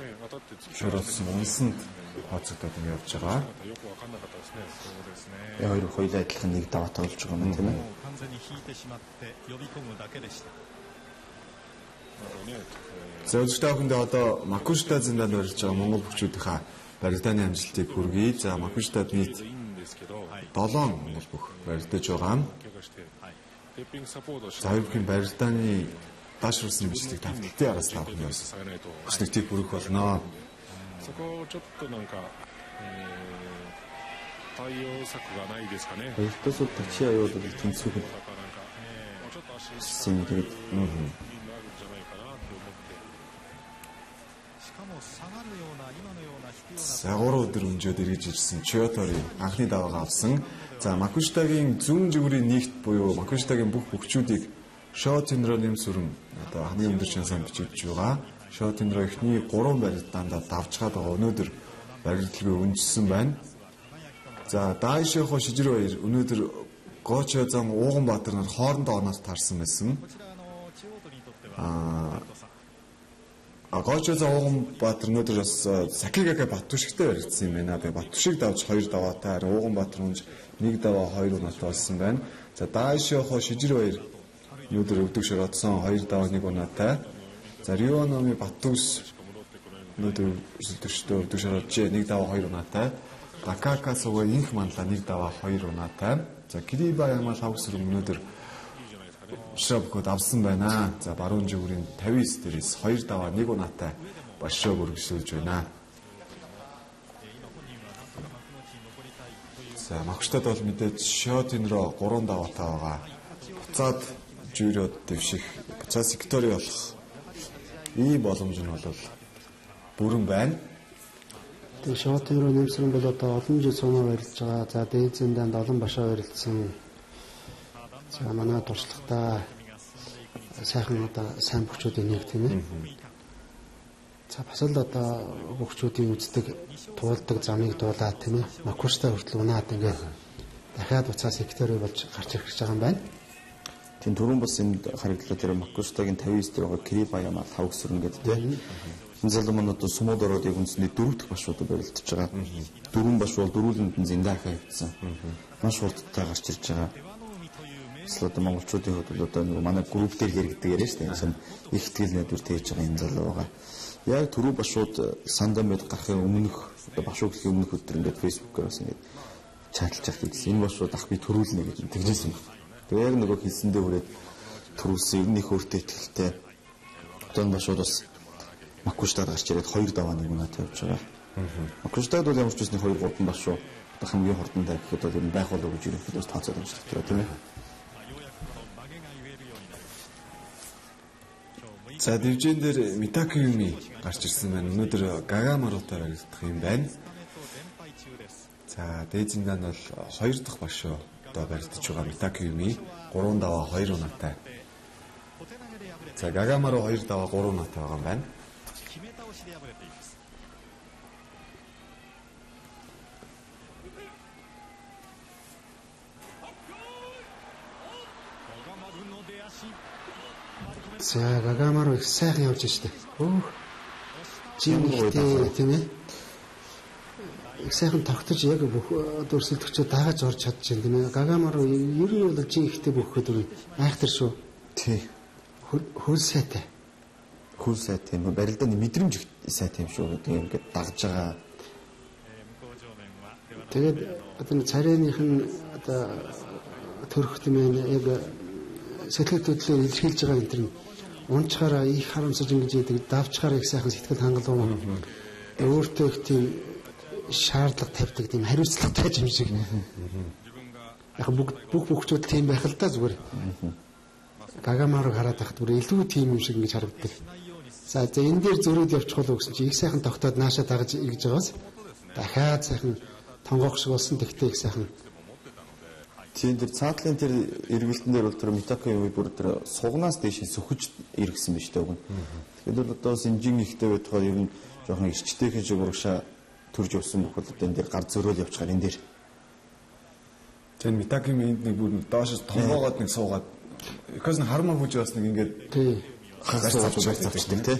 Speaker 1: шороодсон унсанд хооцогдоод ингэ явж байгаа.
Speaker 3: Хоёр адилхан нэг даваатай болж байгаа юм тийм ээ.
Speaker 1: За өчигдөр охиндоо одоо Макушта зэндаанд барьж байгаа Монгол бүхчүүдийнхаа барилдааны амжилтыг хүргэе. За Макушитад нийт 7 гол бүх барилдаж байгаа. За хоёрын барилдааны даашруулсан бичлэг тавталтын араас тавх нь өснөгтийг хүргэх болно.
Speaker 5: そこをちょっとなんか、対応策がないですかね。
Speaker 3: Хоёртоос тачи аюулыг тэнцвэх систем тэгээд
Speaker 4: しかも下がるような今のような引くような
Speaker 1: За 3 өдөр өнжөөд эргэж ирсэн Чиотори анхны даваагаа авсан. За Макушитагийн зүүн зүгүүрийн нийгт буюу Макушитагийн бүх бүгчүүдийг Шотинро нэмсүрэн одоо хамгийн өндөр шансаар бичиж байгаа. Шотинро эхний 3 барилдаанд давж чад байгаа. Өнөөдөр барилдлыг өнжсөн байна. За Дайшихо Шижиро баяр өнөөдөр Гочозон Ууганбаатар нар хоорондоо оноод таарсан байсан.
Speaker 4: こちら中央取りにとっては
Speaker 1: Гочозон Ууганбаатар өнөөдөр бас Сакигака Баттушигтай баригдсан юм байна. Тэгээ Баттушиг давж 2 даваатай, Ууганбаатар унж 1 даваа 2 унаатай болсон байна. За Дайшихо Шижиро баяр өнөөдөр өвдөг шороодсон 2 даваа 1 унаатай. За Риономи Баттус өнөөдөр өсөлтөчтэй өвдөг шороодж 1 даваа 2 унаатай. Такака сого инх манла 1 даваа 2 унаатай. За Кириба Ямал хавсэр өнөөдөр шабкод авсан байна. За баруун зүгүүрийн 59 дээрээс 2 даваа 1 унаатай башоо өргөжлүүлж байна. За Макушитад бол мэдээж Шотинро 3 даваатай байгаа. Буцаад жюрид дэвших, буцаад сектори болох ийм боломж нь бол бүрэн байна.
Speaker 2: Тэгээ Шотинро нэмсрэн бол одоо олон жил сунаа барилж байгаа. За дээдсэндээ олон башаа барилдсан. За манай туршлагатай сайхан одоо сайн бүгчүүдийн нэг тийм ээ. За бас л одоо бүгчүүдийн үздэг туулдаг замыг дуулаад тийм ээ. Макуштай хүртэл унаад ингээд дахиад уцаа сектори болж гарч ирэх гэж байгаа юм байна.
Speaker 3: тийм түрүүн бас энд харагдлаа тэр Макушитагийн 59 дээр байгаа Кириба Ямал хавсрын гэдэг тийм. Энэ залуу маань одоо сумууд ороод үндсэндээ 4 дахь башуудад барилдаж байгаа. 4 баш бол дөрүүлэнд нь зиндаахаа хийсэн. Маш хурдтай гарч ирж байгаа. Эсвэл монголчуудын хувьд бол одоо нэг манай групп дээр хэрэгдэг яриа шүү дээ. Шинэ их ихтгэл найдвар тээж байгаа энэ залуу байгаа. Яг түрүү башууд Сандамед гарахын өмнөх одоо башуудлын өмнөх өдөр ингээд фэйсбүүкээр бас ингээд чатлж авах гэсэн. Энэ башууд ах би төрүүлнэ гэж тэгжсэн юм. Тэгээ яг нөгөө хийсэндээ хүрээд төрүүлсэн энэ их өөртөө ихтэй. Одоо башууд бас Макушитад гарч ирээд 2 даваа 1 унаатай явж байгаа. Макушитад бол ямар ч үсний 2 3 башуу одоо хамгийн хурдантай гэхэд бол энэ байх болов гэж ерөнхийдөө бас тооцоод байгаа шүү дээ тийм ээ.
Speaker 1: За дивжин дээр Митакиюми гарч ирсэн байна. Өнөөдөр Гагамарутаар яригдах юм байна. За дээдзэндээ нь бол 2 дахь башуу одоо баригдаж байгаа Митакиюми 3 даваа 2 унаатай. За Гагамару 2 даваа 3 унаатай байгаа юм байна.
Speaker 4: 決め倒しで敗れています。
Speaker 2: За Гагамару их сайхан явж штэ. Өөх. Жимтэй тийм ээ. Их сайхан тогтож яг бүх дөрсөлтөгчөө дааж орж чадчихээн тийм ээ. Гагамару ер нь бол жинхтэй бүхэхэд үр айхтар шүү.
Speaker 3: Тий.
Speaker 2: Хөл сайтай.
Speaker 3: Хөл сайтай юм. Барилдааны мэдрэмж сайтай юм шүү. Тэгээ ингээд дагж байгаа.
Speaker 2: Тэгээд одоо царайных нь одоо төрөх тийм ээ яг сэтгэл хөдлөлөөр илэрхийлж байгаа энэ төр унчаараа их харамсаж ингэж яадаг давчаараа их сайхан сэтгэл хангалуун өөртөө их тийм шаардлага тавьдаг тийм хариуцлагатай юм шиг. Яг бүх бүгчүүд тийм байх л да зүгээр. Гагамарыг хараад байхад бүр илүү тийм юм шиг ингэж харагддаг. За энэ дээр зөрөөд явчих болов гэсэн чи их сайхан тогтоод наашаа дагаж ирж байгаас дахиад сайхан тонгоох шиг болсон тэгтээ их сайхан.
Speaker 3: Тийм тэр цаатлын тэр эргэлтэн дээр бол тэр Митакиюми бүр тэр сугнаас дээш сөхөж иргэсэн биз дээ. Тэгэхээр бол одоо синжин ихтэй байтугай ер нь жоохон ирчтэйхэн шиг урагшаа төрж явсан бүх бол одоо энэ дээр гар зөрөөл явчихаар энэ дээр.
Speaker 1: Тэр Митакиюми энд нэг бүр доош тонгоогоод нэг суугаад ихээс нь хармаа хүж бас нэг ингээд
Speaker 3: завчдаг тий.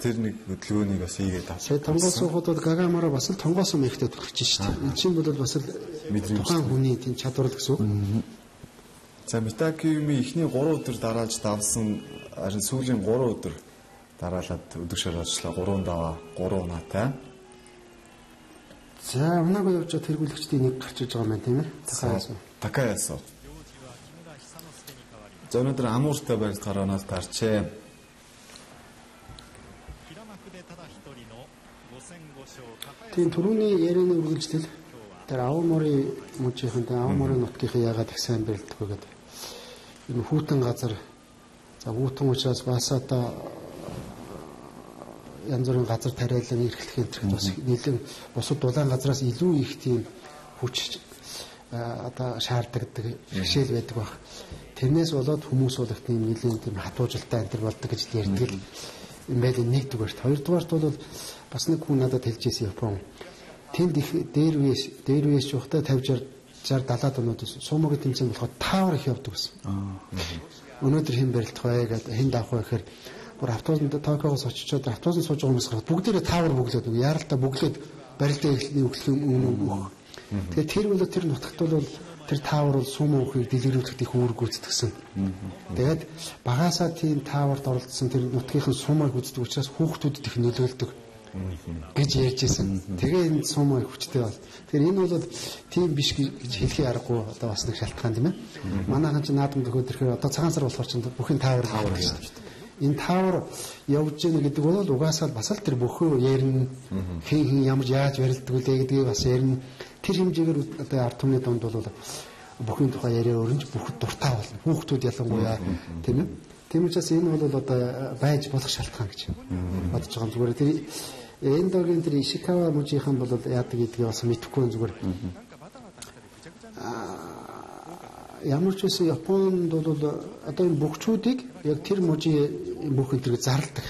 Speaker 1: Тэр нэг хөдөлгөөнийг бас хийгээд авсан.
Speaker 2: Тэгээ тонгоос суухад бол Гагамараа бас л тонгоос мэхтэй төрчих шүү дээ. Энэ чинь бол бас л тухайн хүний тийм чадвар л гэсэн үг.
Speaker 1: За Митакиюми эхний 3 өдөр дараалж давсан харин сүүлийн 3 өдөр дараалаад өдөр шараачлаа 3 даваа 3 унаатай.
Speaker 2: За унаагүй явж байгаа тэргүүлэгчдийн нэг гарч иж байгаа юм байна тийм ээ.
Speaker 1: Такаясо. За өнөөдөр амууртай барилт гараанаас тарчээ.
Speaker 2: Тийм түрүүний ярианы үргэлжлэл тэр Аомори мужийнхэнтэй Аомори нутгийнхаа яагаад их сайн барилддаг вэ гэдэг. Энэ хүүтэн газар за хүүтэн учраас бас одоо янз бүрийн газар тариалан эрхлэх энэ бас нэлээд бусад дулаан газраас илүү их тийм хүч одоо шаарддаг бэрхшээл байдаг баг. Тэрнээс болоод хүмүүс бол их тийм нэлээд тийм хатуужилтаа энэ төр болдог гэж ярьдаг л юм байл нэгдүгээрт. Хоёрдугаарт бол бас нэг хүн надад хэлж ирсэн Япон. Тэнд их дээр үеэс жоохтой 50 60 70 оноод сумогийн тэмцээн болохоор таавар их явдаг гэсэн. Өнөөдөр хэн барилдах вэ гэдэг хэн давах вэ гэхээр бүр автобусанд Токиогоос очичоод автобусанд сууж байгаа хүмүүс гараад бүгдээрээ таавар бүглээд үг яаралтай бүглээд барилдаа өглөх юм. Тэгээд тэр бол тэр нутагт бол тэр таавар бол сумо ухыг дэлгэрүүлэхэд их үүрэг гүйцэтгсэн. Тэгээд багаасаа тийм тааварт оролцсон тэр нутгийнхын сумыг үздэг учраас хүүхдүүдэд их нөлөөлдөг гэж ярьж ирсэн. Тэгээ энэ сумо их хүчтэй бол. Тэгэхээр энэ бол тийм биш гэж хэлхий аргагүй одоо бас нэг шалтгаан тийм ээ. Манайхан ч наадамд өгөөдөрхөөр одоо цагаан сар болохоор ч бүхэн таавар гэж байна. Энэ таавар явж гэнэ гэдэг бол угаасаа бас л тэр бөхөө ярина хин ямар яаж барилддаг вэ гэдгийг бас ярина. Тэр хэмжээгээр одоо ард түмний донд бол бүхэн тухай яриа өрнж бүхэд дуртай болно. Хүүхдүүд ялангуяа тийм ээ. Тийм учраас энэ бол одоо байж болох шалтгаан гэж бодож байгаа юм. Зүгээр тэр эндогийн тэр Ишикава мужийнхан бол яадаг гэдгийг бас мэдэхгүй зүгээр. Ямар ч үсэн Японд бол одоо энэ бөхчүүдийг яг тэр мужийн бүх энэ зарладаг.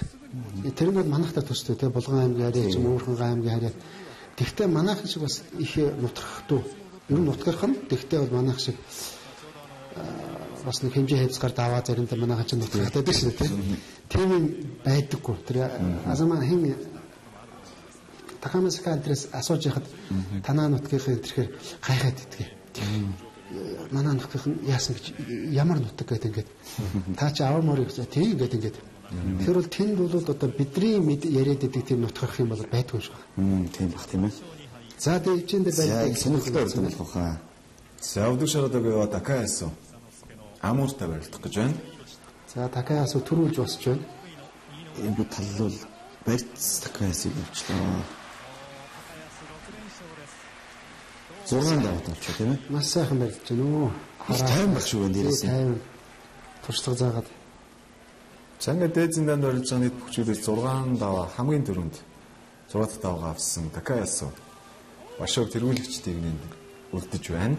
Speaker 2: Тэр нь бол манайхтай төстэй те Булган аймгийн харьяа ч Мөөрхөн аймгийн харьяа. Тэгвэл манайх шиг бас их нутгахгүй. Ер нь нутгийнх нь тэгвэл бол манайх шиг бас нэг хэмжээ хязгаар даваа заримдаа манайхан ч нутгийнхтай байдаг шээ тийм. Тийм юм байдаггүй. Тэр азамаа хин Такамасака антрес асууж яхад танаа нутгийнхын тэрхээр гайхаад иддэг. Манай нутгийнх нь яасан гэж ямар нутаг гэдэг ингээд та чи Аомори гэж тийм ингээд ингээд. Тэр бол тэнд бол одоо бидний яриад идэг тийм нутгах юм бол байдгүй шүү.
Speaker 3: Тийм бах тийм ээ.
Speaker 2: За дэвчэндээ байдаг
Speaker 3: сонирхолтой юм болох хаа.
Speaker 1: За өвдөг шараадаг Такаясо. Амууртай барилдах гэж байна.
Speaker 2: За Такаясо төрүүлж босч байна.
Speaker 3: Энэ тал бол барьц Такаясыг явуулчлаа. 6 даваад болчих тийм ээ.
Speaker 2: Маш сайхан барилж байна уу.
Speaker 3: 50 баг шүү энэ дээрээс.
Speaker 2: 50 туршлага заагаад.
Speaker 1: За ингээд дээдзэн данд барилж байгаа нийт бүхчүүдээс 6 даваа хамгийн түрүүнд 6 дахь даваагаа авсан Такаясо. Башог тэргүүлэгчдийг нэнд үлдэж байна.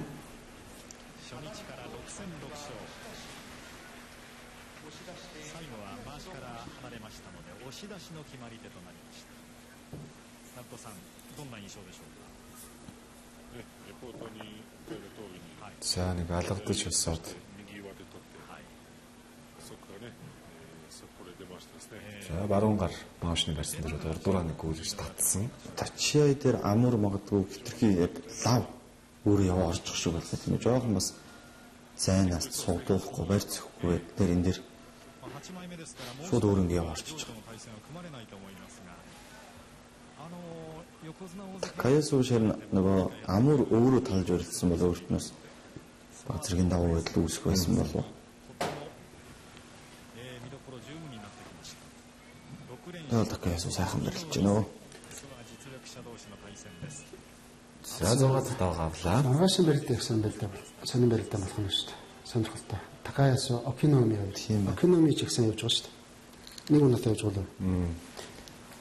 Speaker 1: За нэг алгадаж өсөөд за баруун гар маашны барьсан дээр урдуураа нэг гүйлж татсан.
Speaker 3: Тачиа дээр амур магадгүй хитрхи яг лав өөрөө яваа орж их шиг болдог юм. Жохон бас зайнаас суудуулахгүй барьцхгүй дээр энэ дэр шууд өөр ингэ яваа орчиж байгаа. Такаясо ширн нөгөө амур өөрөө талж барилдсан бол өөртнөөс баг зэргийн давуу байдал үүсэх байсан болов. Такаясо сайхан барилж байна.
Speaker 1: За 6 дахь даваа авлаа.
Speaker 2: Маргаашин барилдаа гэсэн байлдаа. Сонин барилдаа болох юм шүү дээ. Сонирхолтой. Такаясо Окиноми явж. Окиноми ч ихсэн явж байгаа шүү дээ. Нэг унаатай явж байгаа юм.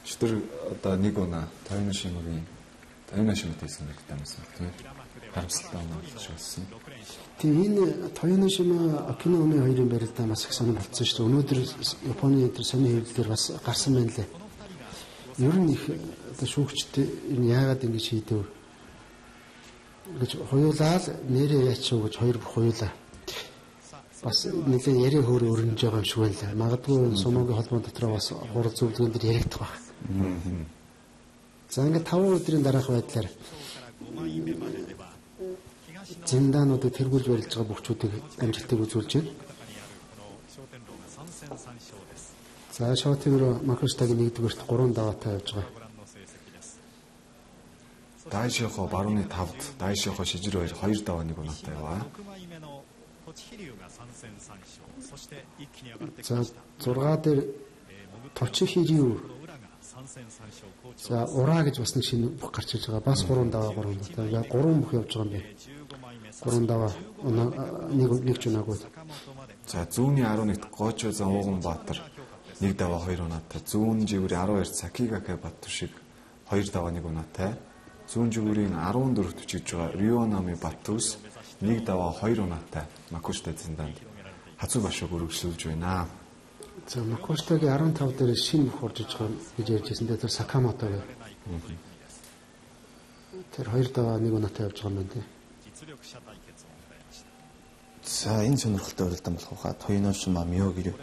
Speaker 1: Шүтэр одоо нэг унаа Тойношимагийн хийсэн нэг тамсан тийм ээ. Харамсалтай болж байсан.
Speaker 2: Тийм энэ Тойношима Окиноми хоёрын барилдаа бас их сонир болцсон шүү дээ. Өнөөдөр Японы энэ сонир хэвлэлээр бас гарсан байна лээ. Ер нь их одоо шүүгчтэй энэ яагаад ингэж хийдэв гэж хоёулаа л нэрээ яачуу гэж хоёр бүх хоёулаа бас нэлээд яриа хөөр өрнөж байгаа юм шиг байна лээ. Магадгүй сумогийн холбоо дотор бас хурал зөвлөгөөн дээр яригдах байх. За ингээд 5 өдрийн дараах байдлаар зиндаануудыг тэргүүлж барилж байгаа бүхчүүдийг амжилтыг үзүүлж байна. За шоотын руу Макростагийн 1-р 3 даваатай явж байгаа.
Speaker 1: Дайшихо барууны 5-д Дайшихо Шижиро 2 даваа 1 унаатай яваа.
Speaker 2: За 6 дээр Точхириу. За ураа гэж бас нэг шинэ бүх гарч ирж байгаа. Бас 3 даваа 3 унаатай. Яг 3 бүх явж байгаа юм байна. 3 даваа нэг ч унаагүй.
Speaker 1: За зүүнний 11-т Гочо Завган Баатар 1 даваа 2 унаатай. Зүүн жигүүрийн 12-т Сакигаке Батушиг 2 даваа 1 унаатай. Зүүн жигүүрийн 14-т бичиж байгаа Рионами Батус 1 даваа 2 унаатай. Макуштай зэнданд Хацуу Башиг өргөжлүүлж байна.
Speaker 2: За Макуштагийн 15 дээр шинэ бүх орж иж байгаа гэж ярьжсэн. Тэр Сакамото гэх. Тэр 2 даваа 1 унаатай явж байгаа юм байна тий.
Speaker 3: За энэ сонирхолтой уралдаан болох хаа Тоиношима Миогиро.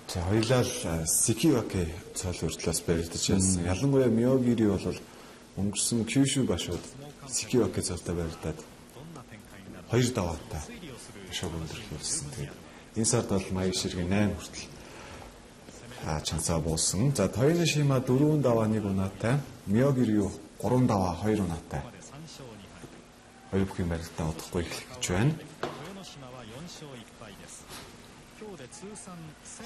Speaker 1: За хоёулаа л Сикиваке цол өртлөөс барилдаж байсан. Ялангуяа Миогири бол өнгөрсөн Кюшү Башууд Сикиваке цолтой барилдаад 2 даваатай шог өндөрлүүлсэн. Тэгээд энэ сард бол маяг ширгийн 8 хүртэл чансаа буусан. За Тоиношима 4 даваа 1 унаатай, Миогири 3 даваа 2 унаатай. Хоёр бүхний барилдаа удахгүй эхлэх гэж байна.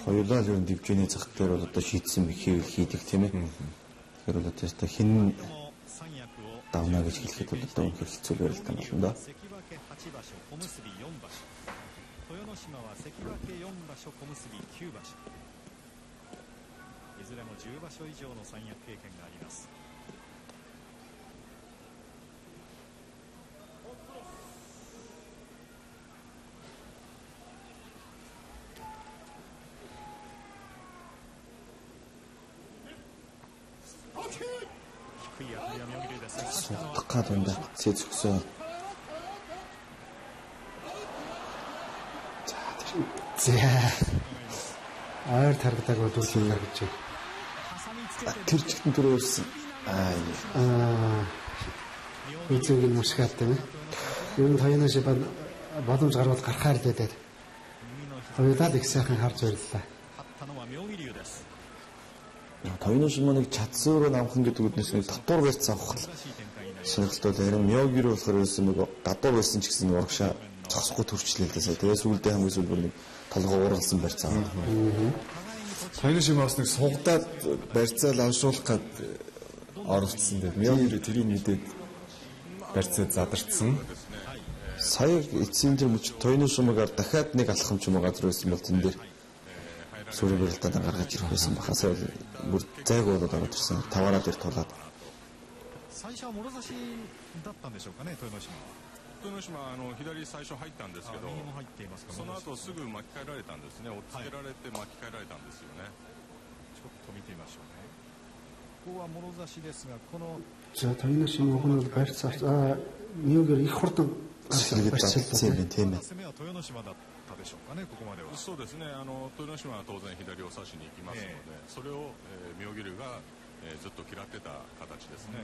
Speaker 3: Хоёулаа л энэ дивжний зах дээр бол одоо шийдсэн хийвэл хийдэг тийм ээ. Тэгэхээр бол одоо хин давна гэж хэлэхэд бол одоо үнэхээр хэцүү барилдаа болно да. Султахад энэ цэц өгсөн.
Speaker 2: За аяр таргадаг бодвол гэж байна.
Speaker 3: Тэр чигтэн түрүү ирсэн.
Speaker 2: Үзэг нь мушгаад тийм ээ. Ер нь Тоиноши боломж гарвал гарахаар л байдаг. Хоёулаа л их сайхан харж бариллаа.
Speaker 3: Тоиношима нэг чадсуур намхан гэдэг үднээс нэг татвар барьц авах сонирхолтой харин Миогиро болохоор ерөөсөн нэг гадуур байсан ч гэсэн урагшаа зогсохгүй төрчлөлдөөсөө тэгээд сүүлдээ хамгийн сүүл бүр нэг толгой уургалсан барьц аваа.
Speaker 1: Тоиношима бас нэг сугадаад барьцаал авшруулах гээд оролцсон. Тэгээд Миогиро тэрийг мэдээд барьцаа задарчсан.
Speaker 3: Сая эцсийн тэр мөч Тоиношимагаар дахиад нэг алхам ч юм уу газар байсан бол тэн дээр Сүрийн барилдаанд гаргаж ирэх байсан бахасаа бүр зайг болоод ороод ирсэн. Таваараа дээр тулаад.
Speaker 4: 最初はもろ差しだったんでしょうかね、豊ノ島。
Speaker 5: 豊ノ島左最初入ったんですけど、その後すぐ巻き替えられたんですね。追っつけられて巻き替えられたんですよね。
Speaker 4: ちょっと見てみましょうね。ここはもろ差しですが、この
Speaker 2: За Тоиношима хоног барьц Миогиро их хурдан
Speaker 3: барьцаалсан тийм ээ.
Speaker 4: 攻めは豊ノ島だったでしょうかね、ここまでは。
Speaker 5: そうですね。豊ノ島は当然左を差しに行きますので、それを妙義龍がずっと嫌ってた形ですね。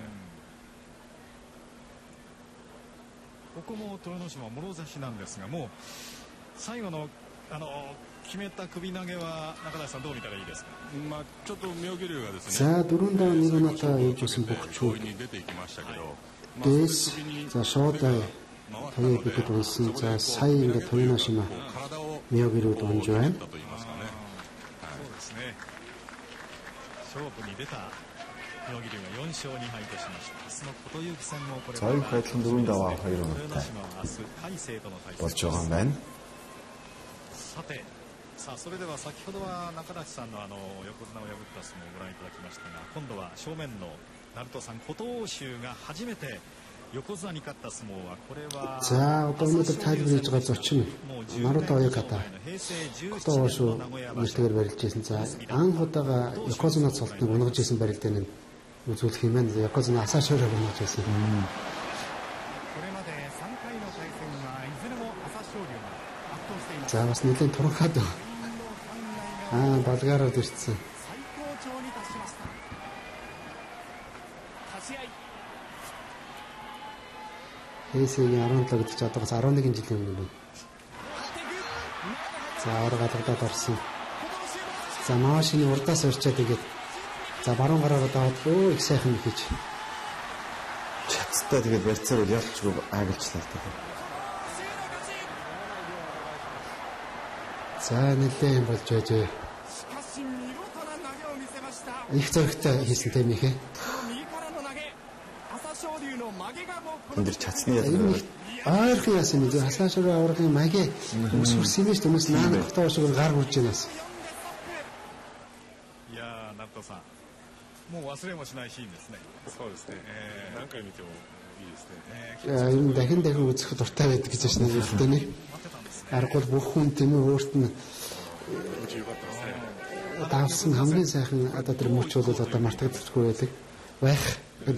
Speaker 4: ここも豊ノ島もろ差しなんですが、もう最後の決めた首投げは中田さんどう見たらいいですか。
Speaker 5: まあちょっと妙義龍がですね。
Speaker 2: За 4 даваа 1 унаатай явж байсан бохчууд.
Speaker 5: に出ていきましたけど、
Speaker 2: Дэс за шоутай тоёо бидэд унсан. За сая ингээд Тоиношима Миогироуд унж байна.
Speaker 4: そうですね。勝負に出た妙義龍が4勝2敗としました。その琴勇戦もこれ
Speaker 1: За их байдлын 4 даваа 2
Speaker 4: 豊ノ
Speaker 1: унаатай
Speaker 4: 島は明日大勢との対戦
Speaker 1: болж байгаа юм байна.
Speaker 4: さあそれでは先ほどは中立さんの横綱を破った相撲をご覧いただきましたが、今度は正面の鳴門さん琴欧洲が初めて横綱に勝った相撲はこれは
Speaker 2: За одоо өнөөдөр тайлбар хийж байгаа зочин Наруто Ояката琴欧洲нэгтгэр барилж ирсэн. За анх удаага Yokozuna цолтныг унгаж ирсэн барилдааны үзүүлэх юм байна. Yokozuna Asashiro унгаж ирсэн.
Speaker 6: これまで3回の対戦はいずれも朝青龍が圧倒しています。
Speaker 2: За бас нэлийн туранхаад балгаараар ирсэн.
Speaker 6: 最高潮に達しました。立ち合い
Speaker 2: Хэсгийн 17 гэдэг чинь одоогоос 11 жилийн өмнө байна. За ороо гадагдаад орсон. За Маашины урдаас урчаад игээд За баруун гараа даад өө их сайхан хийж.
Speaker 3: Чацтай тэгээд барьцаар бол ялчгүй аагалчлаа л дээ.
Speaker 2: За нэлээд болж байжээ. Их зөрөгтэй хийсэн тийм их.
Speaker 3: Энд дэр чацны ялгаа.
Speaker 2: Ойрхон яасан нэг хасаашруу аврагын маги үсвэрс юм шүү дээ. Наан хотоо шиг гар гурж байнаас.
Speaker 4: いやー、ナットさん、もう忘れもしないシーンですね。
Speaker 5: そうですね。何回見てもいいですね。
Speaker 2: Ер нь дахин үзэх дуртай байдаг гэж байна л дээ нэг. Аргагүй бүх хүн тийм ээ өөрт нь давсан хамгийн сайхан одоо тэр мөч бол одоо мартагдчихгүй байдаг.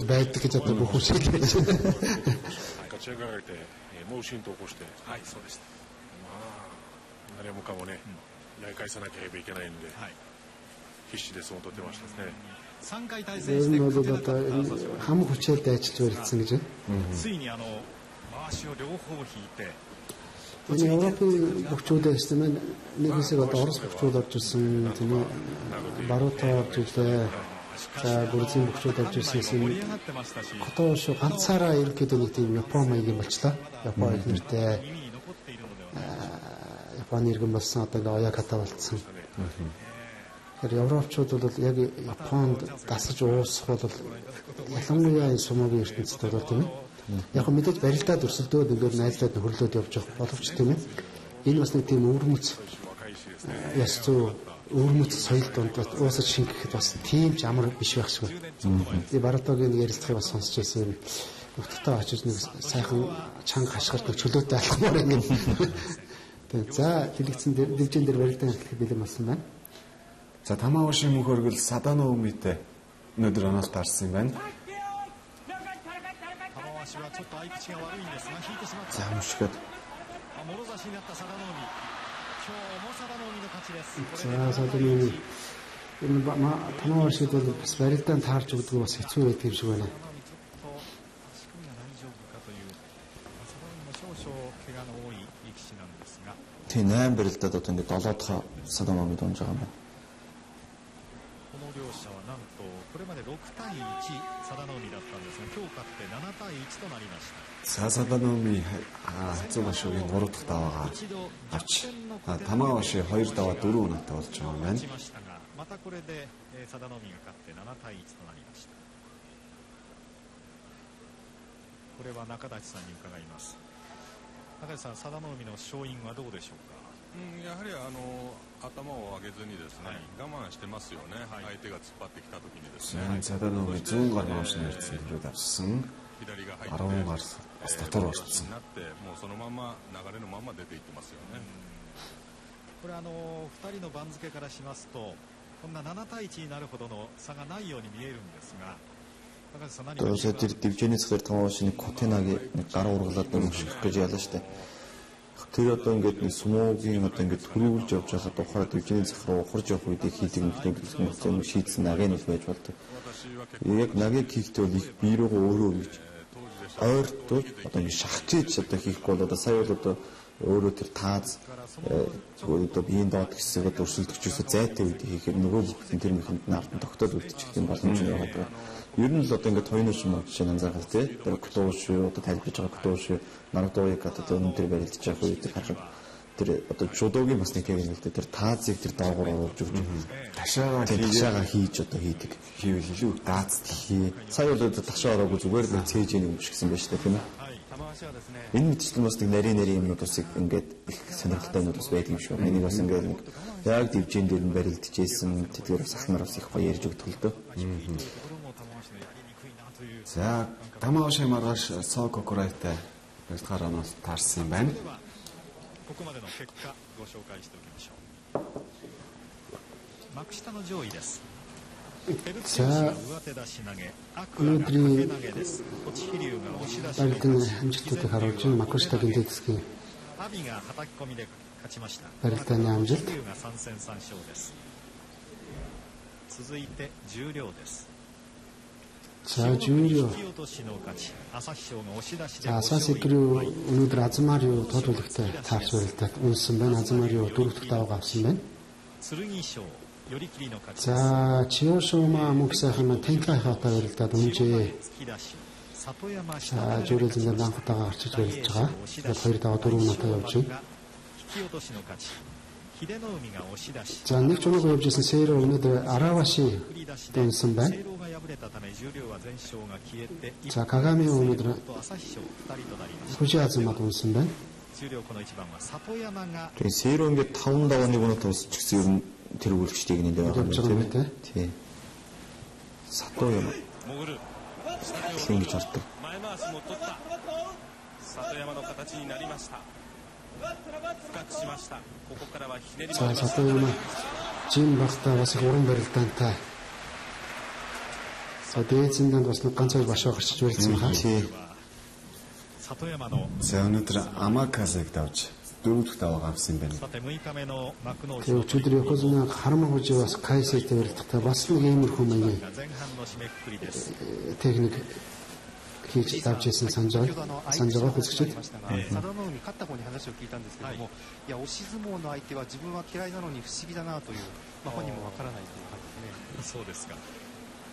Speaker 2: байдаг гэж одоо бүх хүн шиг л байна.
Speaker 5: 勝ち上がられて猛進投稿して、はい、そうでした。まあ何もかもね、やり返さなければいけないんで、必死で相撲を取ってましたですね。
Speaker 4: 3回対戦して勝てなかった
Speaker 2: ハムхүчээр ажиллаж барьсан гэж.
Speaker 4: ついに回しを両方引いて
Speaker 2: Энэ Европын бөхчүүдээс тийм нэг хэсэг одоо Орос бөхчүүд орж ирсэн тийм баруутаа орж ирлээ. За бүрзийн бөхчүүд орж ирсэн. Хотоо ганцаараа ирэхэд нэг тийм Япон маягийн болчлаа. Япон их нэртэй Японы иргэн болсон одоо ингээ Ояката болцсон. Тэгэхээр европчууд бол яг Японд дасаж уусах бол ялангуяа энэ сумогийн ертөнцид бол тийм ээ. Яг мэдээж барилдаад өрсөлдөөд ингээд найзлаад хөрлөөд явж байгаа боловч тийм ээ. Энэ бас нэг тийм өвөрмөц яс зүү өвөрмөц соёл донд уусаж шингэхэд бас тийм ч амар биш байх шиг. Би Баратогийн ярилцлагыг бас сонсч байсан юм. Нутагтаа очиж нэг сайхан чанга хашгирч нэг чөлөөтэй алхмаар ингээд. Тэгээд за дэлгэцэн дивжин дээр барилдаан хэлэх бэлэн болсон байна.
Speaker 1: За Тамаоши мөнхөргөл Садано Умитэй өнөөдөр оноос таарсан юм байна.
Speaker 3: За мушгад.
Speaker 2: За Садано энэ Тамаошид бол бас барилдаан таарч өгдөг бас хэцүү байдаг юм шиг байна.
Speaker 3: Тийм 8 барилдаад одоо ингээд 7-охоо Садамомид унж байгаа юм байна.
Speaker 4: この両者はなんとこれまで6対1佐田の海だったんですが今日勝って7対1となりました。
Speaker 1: За Садано Уми хэцүүшгийн 3 дахь даваагаа авч Тамаоши 2 даваа 4 унаатай болж байгаа юм байна.
Speaker 4: またこれで佐田の海が勝って7対1となりました。これは中立さんに伺います。中立さん、佐田の海の勝因はどうでしょうか。
Speaker 5: やはり頭を上げずにですね、我慢してますよね。相手が突っ張ってきた時にですね。
Speaker 1: Садано Уми 100 гар наашны ирсэн төрөд авсан.
Speaker 5: 左が入って
Speaker 1: 10 гар бас дотор орсон.
Speaker 5: なってもうそのまま流れのまま出ていってますよね。
Speaker 4: これ2人の番付からしますとこんな7対1になるほどの差がないように見えるんですが。
Speaker 3: Тэгээд тэр дивжэнээс хэр Тамаошины Котенагийн нэг гар ургалаад мушгих гэж ялаа штэ. Тэр одоо ингээд нэг сумогийн одоо ингээд төрүүлж явж байхад ухаад дивжэний зах руу ухарж явах үед хийдэг юм шийдсэн нагийн нэг байж болдог. Яг нагийг хийхдээ бол их бие рүү өөрөө гэж ойртол одоо ингээд шахчихж одоо хийхгүй бол одоо сая бол одоо өөрөө тэр тааз одоо биеийн доод хэсэг одоо өрсөлдөгчөөсөө зайтай үед хийхээр нөгөө бүхэн тэр мэхэнд наартан тогтоод үлдчих юм боломж нь яваад байгаа. Ер нь л одоо ингээд хоёрын шимэг жишээ анзаарах тий. Тэр Котооши одоо тайлбарж байгаа Котооши Нарагдоог одоо өндөр барилдаж байгаа үед харахад тэр одоо чудогийн бас нэг юм л дээ. Тэр таазыг тэр доогоор оруулж өгч ташаагаа хийж одоо хийдэг.
Speaker 1: Хийвэл илүү даацдаг.
Speaker 3: Сая бол одоо ташаа ороогүй зүгээр л цээж юм шиг юм байна шүү дээ тийм ээ. Энэ мэдчлэн бас нэг нарийн юмнууд бас ингээд их сонирхолтой юмуд бас байдаг юм шиг байна. Энийг бас ингээд нэг яг дивжин дээр нь барилдажсэн тэдгээр бас ахнаар бас их гоё ярьж өгдөг л дөө.
Speaker 1: За Тамаоши маргааш Соко Курайтай 2 дахь оноос таарсан юм байна.
Speaker 4: ここまでの結果ご紹介しておきましょう。幕下の上位です。
Speaker 2: За өнөөдрийн барилдааны амжилтуудыг харуулж байна. Макуштагийн дэдсгийн барилдааны амжилт.
Speaker 4: 続いて重量です。
Speaker 2: За жүүрөө. Асасикруу өнөөдөр Азмарио тодулгтай таарч барилдаад унсан байна. Азмарио 4 дахь даваа авсан байна.
Speaker 4: 寄り切りの勝ちです。
Speaker 2: За Чиошума мөн сайхан Тэнкайхаа барилдаад үнжээ.
Speaker 4: 突き出し里山
Speaker 2: За жирийн зэндээ анхтайгаа гарчиж барилдаж байгаа. Тэгээд 2-4 минутаа явж байна.
Speaker 4: 引き落としの勝ち。秀ノ海が押し出し。
Speaker 2: За нэг ч өнөөгөө явж исэн Сейро өнөөдөр Араваши
Speaker 4: 振り出しで
Speaker 2: дэнсэн байна.
Speaker 4: 聖籠が敗れたため重量は全勝が消えて
Speaker 2: За Кагами өнөөдөр
Speaker 4: 朝日賞2人となりました。
Speaker 2: Фужиазумад унсан байна.
Speaker 4: 重量この一番は里山が
Speaker 3: Тэгээ Сэро ингээд 5 давааны гонот усч гэсэн ер нь тэр үлгчдийг нэг байгаа юм тийм ээ. Тий. Сатуу юм.
Speaker 5: 潜る
Speaker 3: Хин гэж ордог.
Speaker 5: 前回しも取った里山の形になりました。深くしました。ここからはひねりも
Speaker 2: За
Speaker 5: あります。
Speaker 2: Сатояма Жин багтаа бас их уран барилдаантай. За дээдсэндээ бас нэг ганц хоёр башаа гарчиж барилдсан байна.
Speaker 3: Тий.
Speaker 4: 里山の
Speaker 1: За өнөөдөр Амакасыг давж 4 дахь даваа авсан юм байна.
Speaker 4: さて6日目の幕内
Speaker 2: Тэгээ өчигдөр Якозуна Харамагужи бас Кайсэтэй барилдахдаа бас нэг иймэрхүү маягийн
Speaker 4: が前半の締めくくりです。
Speaker 2: техник хийж давж исэн санаж байгаа хүсэгчд.
Speaker 6: 佐田の海勝った方に話を聞いたんですけども、いや押し相撲の相手は自分は嫌いなのに不思議だなという、本人もわからないという感じですね。
Speaker 4: そうですか。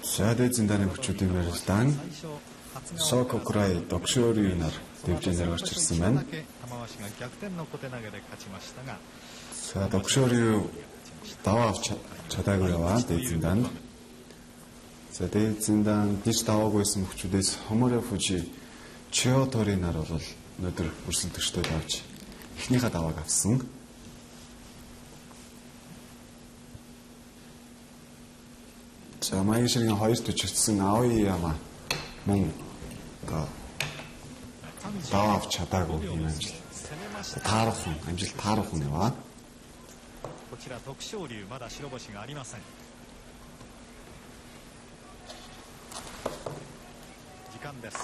Speaker 1: За дээд зэндааны хүчүүдийн барилдаан
Speaker 4: 最初初
Speaker 1: Сoko Kurai Докшори нар дэвжээр гарч ирсэн байна.
Speaker 4: 玉鷲が逆転の小手投げで勝ちましたが、
Speaker 1: За Докшори даваа авч чадаагүй яваа дээд зэндаанд. За дээд зэндаанд дэж даваагүйсэн хүчүүдээс Хоморе Фужи Чиотори нар бол өнөөдөр өрсөлдөгчтэй давж эхнийхээ давааг авсан. За Маягийн 2-40-сэн Аояма мөн даваа авч чадаагүй юм амжилт. Амжилт таарах нь яваа.
Speaker 4: こちら徳勝龍まだ白星がありません。時間です。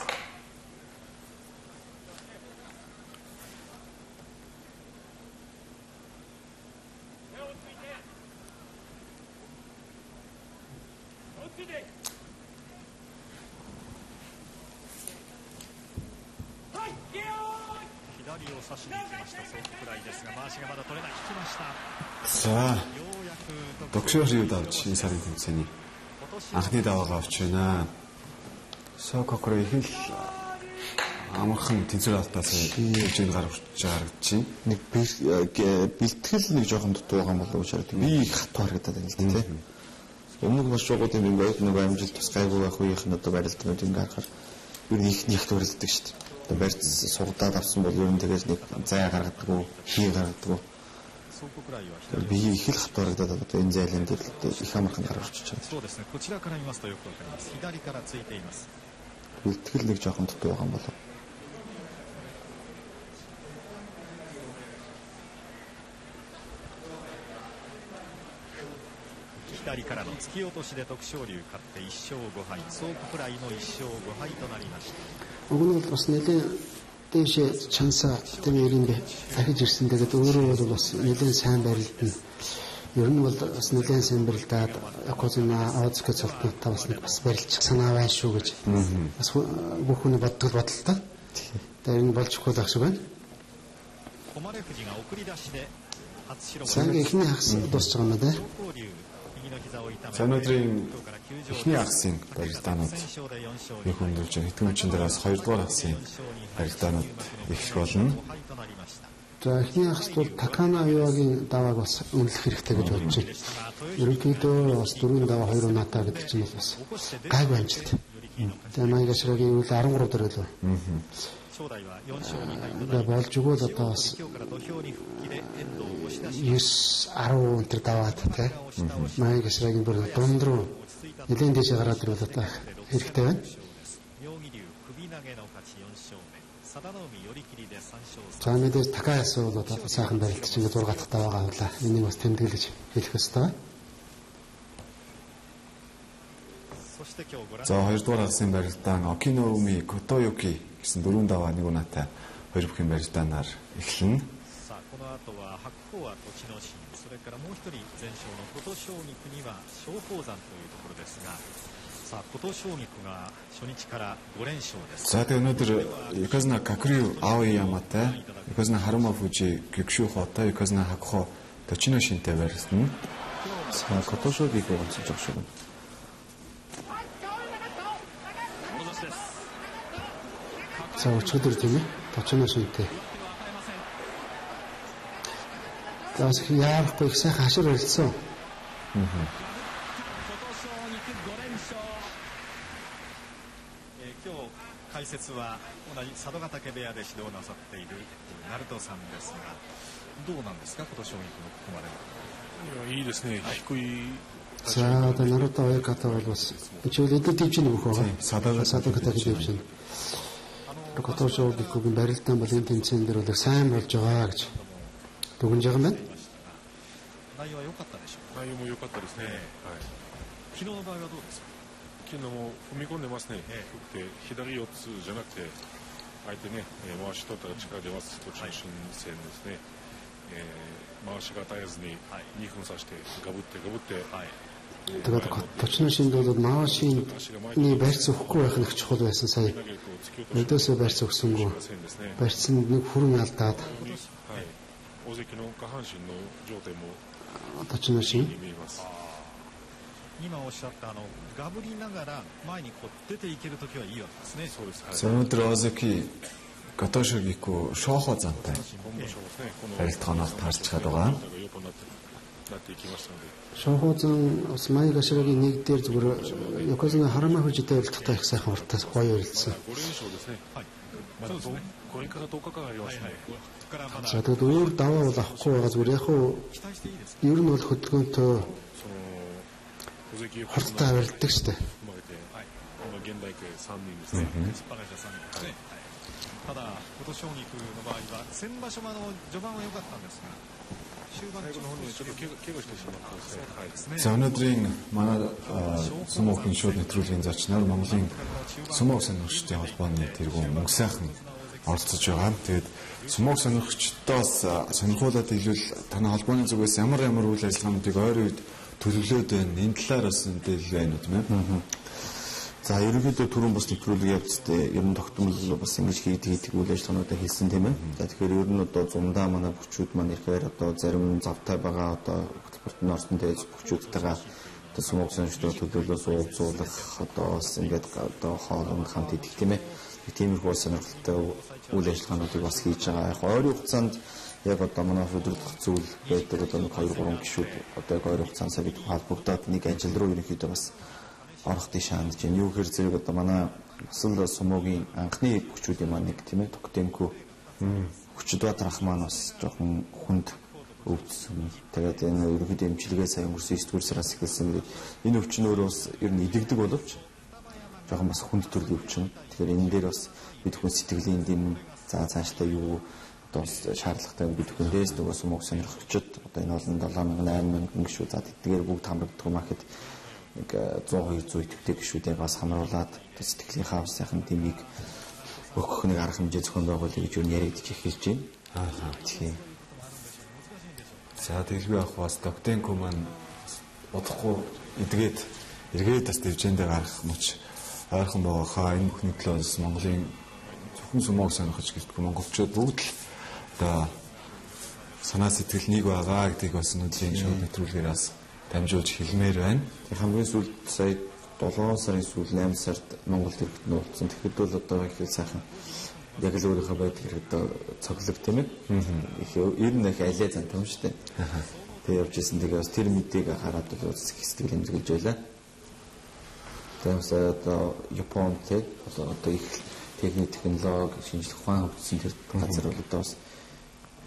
Speaker 4: 左を差しに行きましたソープフライですが、回しがまだ取れない。引きました。
Speaker 1: За
Speaker 4: ようやく
Speaker 1: Докшори давж энэ сарын тэмцээний анхны даваагаа авч байна. Сoko Kurai их л амархан тэнцвэр алдаас хэмжээнд гарч харагдаж байна.
Speaker 3: Нэг бэлтгэл нэг жоохон дутуу байгаа юм болов уу шаард. Би их хатуу харагдаад байна л да тий. Өмнөг маш шуугууд юм байгаад нэг амжилт бас гайгүй байх үеийнх нь одоо барилднууд ингээ харахаар ер нь их нэгт барилддаг шүү дээ. Одоо барьц сугадаад авсан бол ер нь тэгээс нэг зай гаргадаггүй, хий гаргадаг.
Speaker 4: ソープフライは左。
Speaker 3: Би их л хатуу харагдаад одоо энэ зайлын дээр их амархан гарч ирж байгаа.
Speaker 4: そうですね。こちらから見ますとよくわかります。左からついています。
Speaker 3: Бэлтгэл нэг жоохон дутуу байгаа юм болов.
Speaker 4: 左からの突き落としで徳勝龍勝って1勝5敗、ソープフライも1勝5敗となりました。
Speaker 2: Уг нь бол бас нэлээд дэше чансаа тэмээрэндээ дахиж ирсэн. Тэгээд өөрөө бол бас нэлээд сайн барилдана. Ер нь бол бас нэлээд сайн барилдаад Якозуна Аоцкэ цолтнотаа бас нэг бас барилчих санаа байна шүү гэж. Бас бүх хүний боддог бодолтой. Тэгээд энэ болж өгөх байх шиг байна.
Speaker 4: 誉富士が送り出しで初白星。
Speaker 2: Сайн ихний хагас дуусч байгаа юм байна.
Speaker 4: 東光龍右の膝を痛め
Speaker 1: За өнөөдрийн
Speaker 4: 今日から休場
Speaker 1: эхний агсын барилдаанууд
Speaker 4: 戦勝で4勝
Speaker 1: их хөндлөж байгаа. Хэдэн хүчин дээрээс 2 дугаар агсын барилдаанууд эхлэх болно.
Speaker 4: 5敗となりました。
Speaker 2: За эхний хагас бол Такана Аюагийн давааг бас үнэлэх хэрэгтэй гэж бодож байна. Ерөнхийдөө бас 4 даваа 2 унаатай гэдэг чинь бас гайгүй амжилт. Тэгээ Маягашрагийн үйл 13 дөрөв.
Speaker 4: 正代は4勝2敗とな
Speaker 2: Тэгээ
Speaker 4: り
Speaker 2: болж өгөөд одоо бас
Speaker 4: 今日から土俵に復帰で遠藤を押し出し
Speaker 2: 9 10 өнтер даваад те Маягашрагийн бүр дунд руу нэлээд дэше гараад ирвэл одоо хэрэгтэй байна.
Speaker 4: 妙義龍首投げの勝ち4勝目、佐田の海寄り切りで3勝
Speaker 2: За мэдээж Такаяс бол одоо сайхан барилдаж ингээд 6 дахь даваагаа авлаа. Энийг бас тэмдэглэж хэлэх ёстой.
Speaker 4: そして今日ご覧
Speaker 1: За 2 дугаар агсын барилдаан Okinoumi Kotoyuki гэсэн 4 даваа 1 унаатай 2 бүхэн барилдаанаар эхэлнэ.
Speaker 4: さあこの後は白鵬は栃ノ心、それからもう一人全勝の琴奨菊には松鳳山というところですが、さあ琴奨菊が初日から5連勝です。
Speaker 1: За тэгээ өнөөдөр Yokozuna Kakuryu Aoyamaтай, Yokozuna Haruma Fuji Gyukushu Hoтой, Yokozuna Hakuho Tochino Shinтэй барилдана.
Speaker 3: За Котошогийг онцолж байгаа шүү.
Speaker 2: За өчигдөр тийм ээ. Точно шинтэй. Тас яарахгүй их сайхан хашир хэлсэн.
Speaker 4: 解説は同じ佐渡ヶ嶽部屋で指導なさっている鳴戸さんですが、どうなんですか、琴奨菊のここまでは。
Speaker 5: いいですね、低い。
Speaker 2: За одоо Наруто Ояката бол бас өчигдөр дэвж нэг хөө. Садагата дэвж нэг. Котошогийн барилдаан бол энэ тэмцээн дээр бол сайн болж байгаа гэж дүгнэж байгаа юм байна.
Speaker 4: 内容は良かったでしょう。
Speaker 5: 内容も良かったですね。はい。
Speaker 4: 昨日の場合はどうですか。
Speaker 5: 昨日も踏み込んでますね。低くて左四つじゃなくて相手ね、回し取ったら力出ます。途中新戦ですね。回しが絶えずに2分さしてガブってガブって。
Speaker 2: Тэгээд точно шиндүүд маашины барьц өгөхгүй байх нь их чухал байсан сая. Өдөөсөө барьц өгсөнгүй. Барьцанд нэг хүрэн алдаад.
Speaker 5: 大関の下半身の状態も
Speaker 2: точно шин.
Speaker 4: 今おっしゃったガブりながら前にこう出ていけるときはいいわけですね。そうです。
Speaker 1: Өнөөдөр Озаки Котошогику шоохо зантай. Барилтгаанаас таарч чад байгаа.
Speaker 2: Шоохозон бас Май Гаширагийн нэг дээр зүгээр Якозны харамаа хүчтэй уулзалтаа их сайхан уртаас гоё уулзсан. За тэгээд өөр даваа бол авахгүй байгаа зүгээр яг хуу ер нь бол хөдөлгөөнтэй хурдтай авирдаг штэ.
Speaker 4: ただ琴奨菊の場合は先場所までの序盤は良かったんですが終盤の方にちょっと怪我してしまったんですね。
Speaker 1: За өнөөдрийн манай Сумокын шууд нэвтрүүлгийн зочноор Монголын Сумок сонирхчдын холбооны тэргүүн мөнгө сайхан оролцож байгаа. Тэгээд Сумок сонирхчдоос сонирхуулаад хэлвэл танай холбооны зүгээс ямар үйл ажиллагаануудыг ойр үед төлөвлөөд байна. Энэ талаар бас мэдээлэл байна уу тийм ээ?
Speaker 3: За ерөнхийдөө түрүүн бас нэвтрүүлэг явцдээ ер нь тогтмол бас ингэж хийдэг үйл ажиллагаануудаа хийсэн тийм ээ. За тэгэхээр ер нь одоо зундаа манай бүчүүд маань ихээр одоо зарим завтай байгаа одоо спортын орсон дээд бүчүүдтэйгээ одоо Сумок сонирхчдод төлөвлөөс уулзуулах одоо бас ингээд одоо хоолнд хамт идэх тийм ээ. Тиймэрхүү сонирхолтой үйл ажиллагаануудыг бас хийж байгаа. Яг ойрын хугацаанд яг одоо манай өдөртөх зүйл байдаг одоо 2-3 гишүүд одоо яг ойрын хугацаанд бид холбогдоод нэг ажил руу ерөнхийдөө бас орох тийш хандж байна. Юу гэхээр зэрэг одоо манай Асал Сумогийн анхны хүчүүдийн маань нэг тийм ээ Токтемко хүчдбат рахман бас жоохон хүнд өвдсөн. Тэгээд энэ ерөнхийдөө эмчилгээ сая өнгөрсөн 9-р сараас эхэлсэн гэдэг. Энэ өвчин өөрөө бас ер нь идэгдэг боловч жоохон бас хүнд төрлийн өвчин. Тэгэхээр энэ дээр бас бид хүн сэтгэлийн дэм за цаашдаа юу одоо шаардлагатай бид хүндээс нөгөө Сумок сонирхогчд одоо энэ олон 7,000 8,000 гишүүд за тэдгээр бүгд хамрагддаг юм ахэд нэг 100-200 идэвхтэй гишүүдээ бас хамруулад сэтгэлийнхаа бас сайхан дэмийг өгөх нэг арга хэмжээ зохион байгуулъя гэж юу яригдчих эхэлж байна. Аа тийм.
Speaker 1: За тэгэл би авах бас Токтенко маань удахгүй эдгээд эргээд бас дэвжээндээ гарах мөч ойрхон байгаа хаа энэ бүхний төлөөс Монголын зөвхөн Сумок сонирхож гэлтгүй монголчууд бүгд л одоо санаа сэтгэл нэг байгаа гэдгийг бас өнөөдрийн шоу нэвтрүүлгээр бас дамжуулж хэлмээр байна.
Speaker 3: Хамгийн сүүлд сая 7 сарын сүүл 8 сард Монголд ирэхэд нуулсан. Тэгэхэд бол одоо их сайхан яг л өөрийнхөө байдал ирэхэд цоглог тийм ээ. Их ер нь их алей зан том шүү дээ. Тэгээ явж исэн. Тэгээ бас тэр мэдийг хараад бол сэтгэл хэмжүүлж байлаа. Тэгээс одоо Японд те одоо их техник технологи шинжлэх ухаан хөгжсөн тэр газар бол одоо бас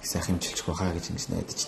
Speaker 3: их сайхан хэмжилчих байхаа гэж ингэж найдаж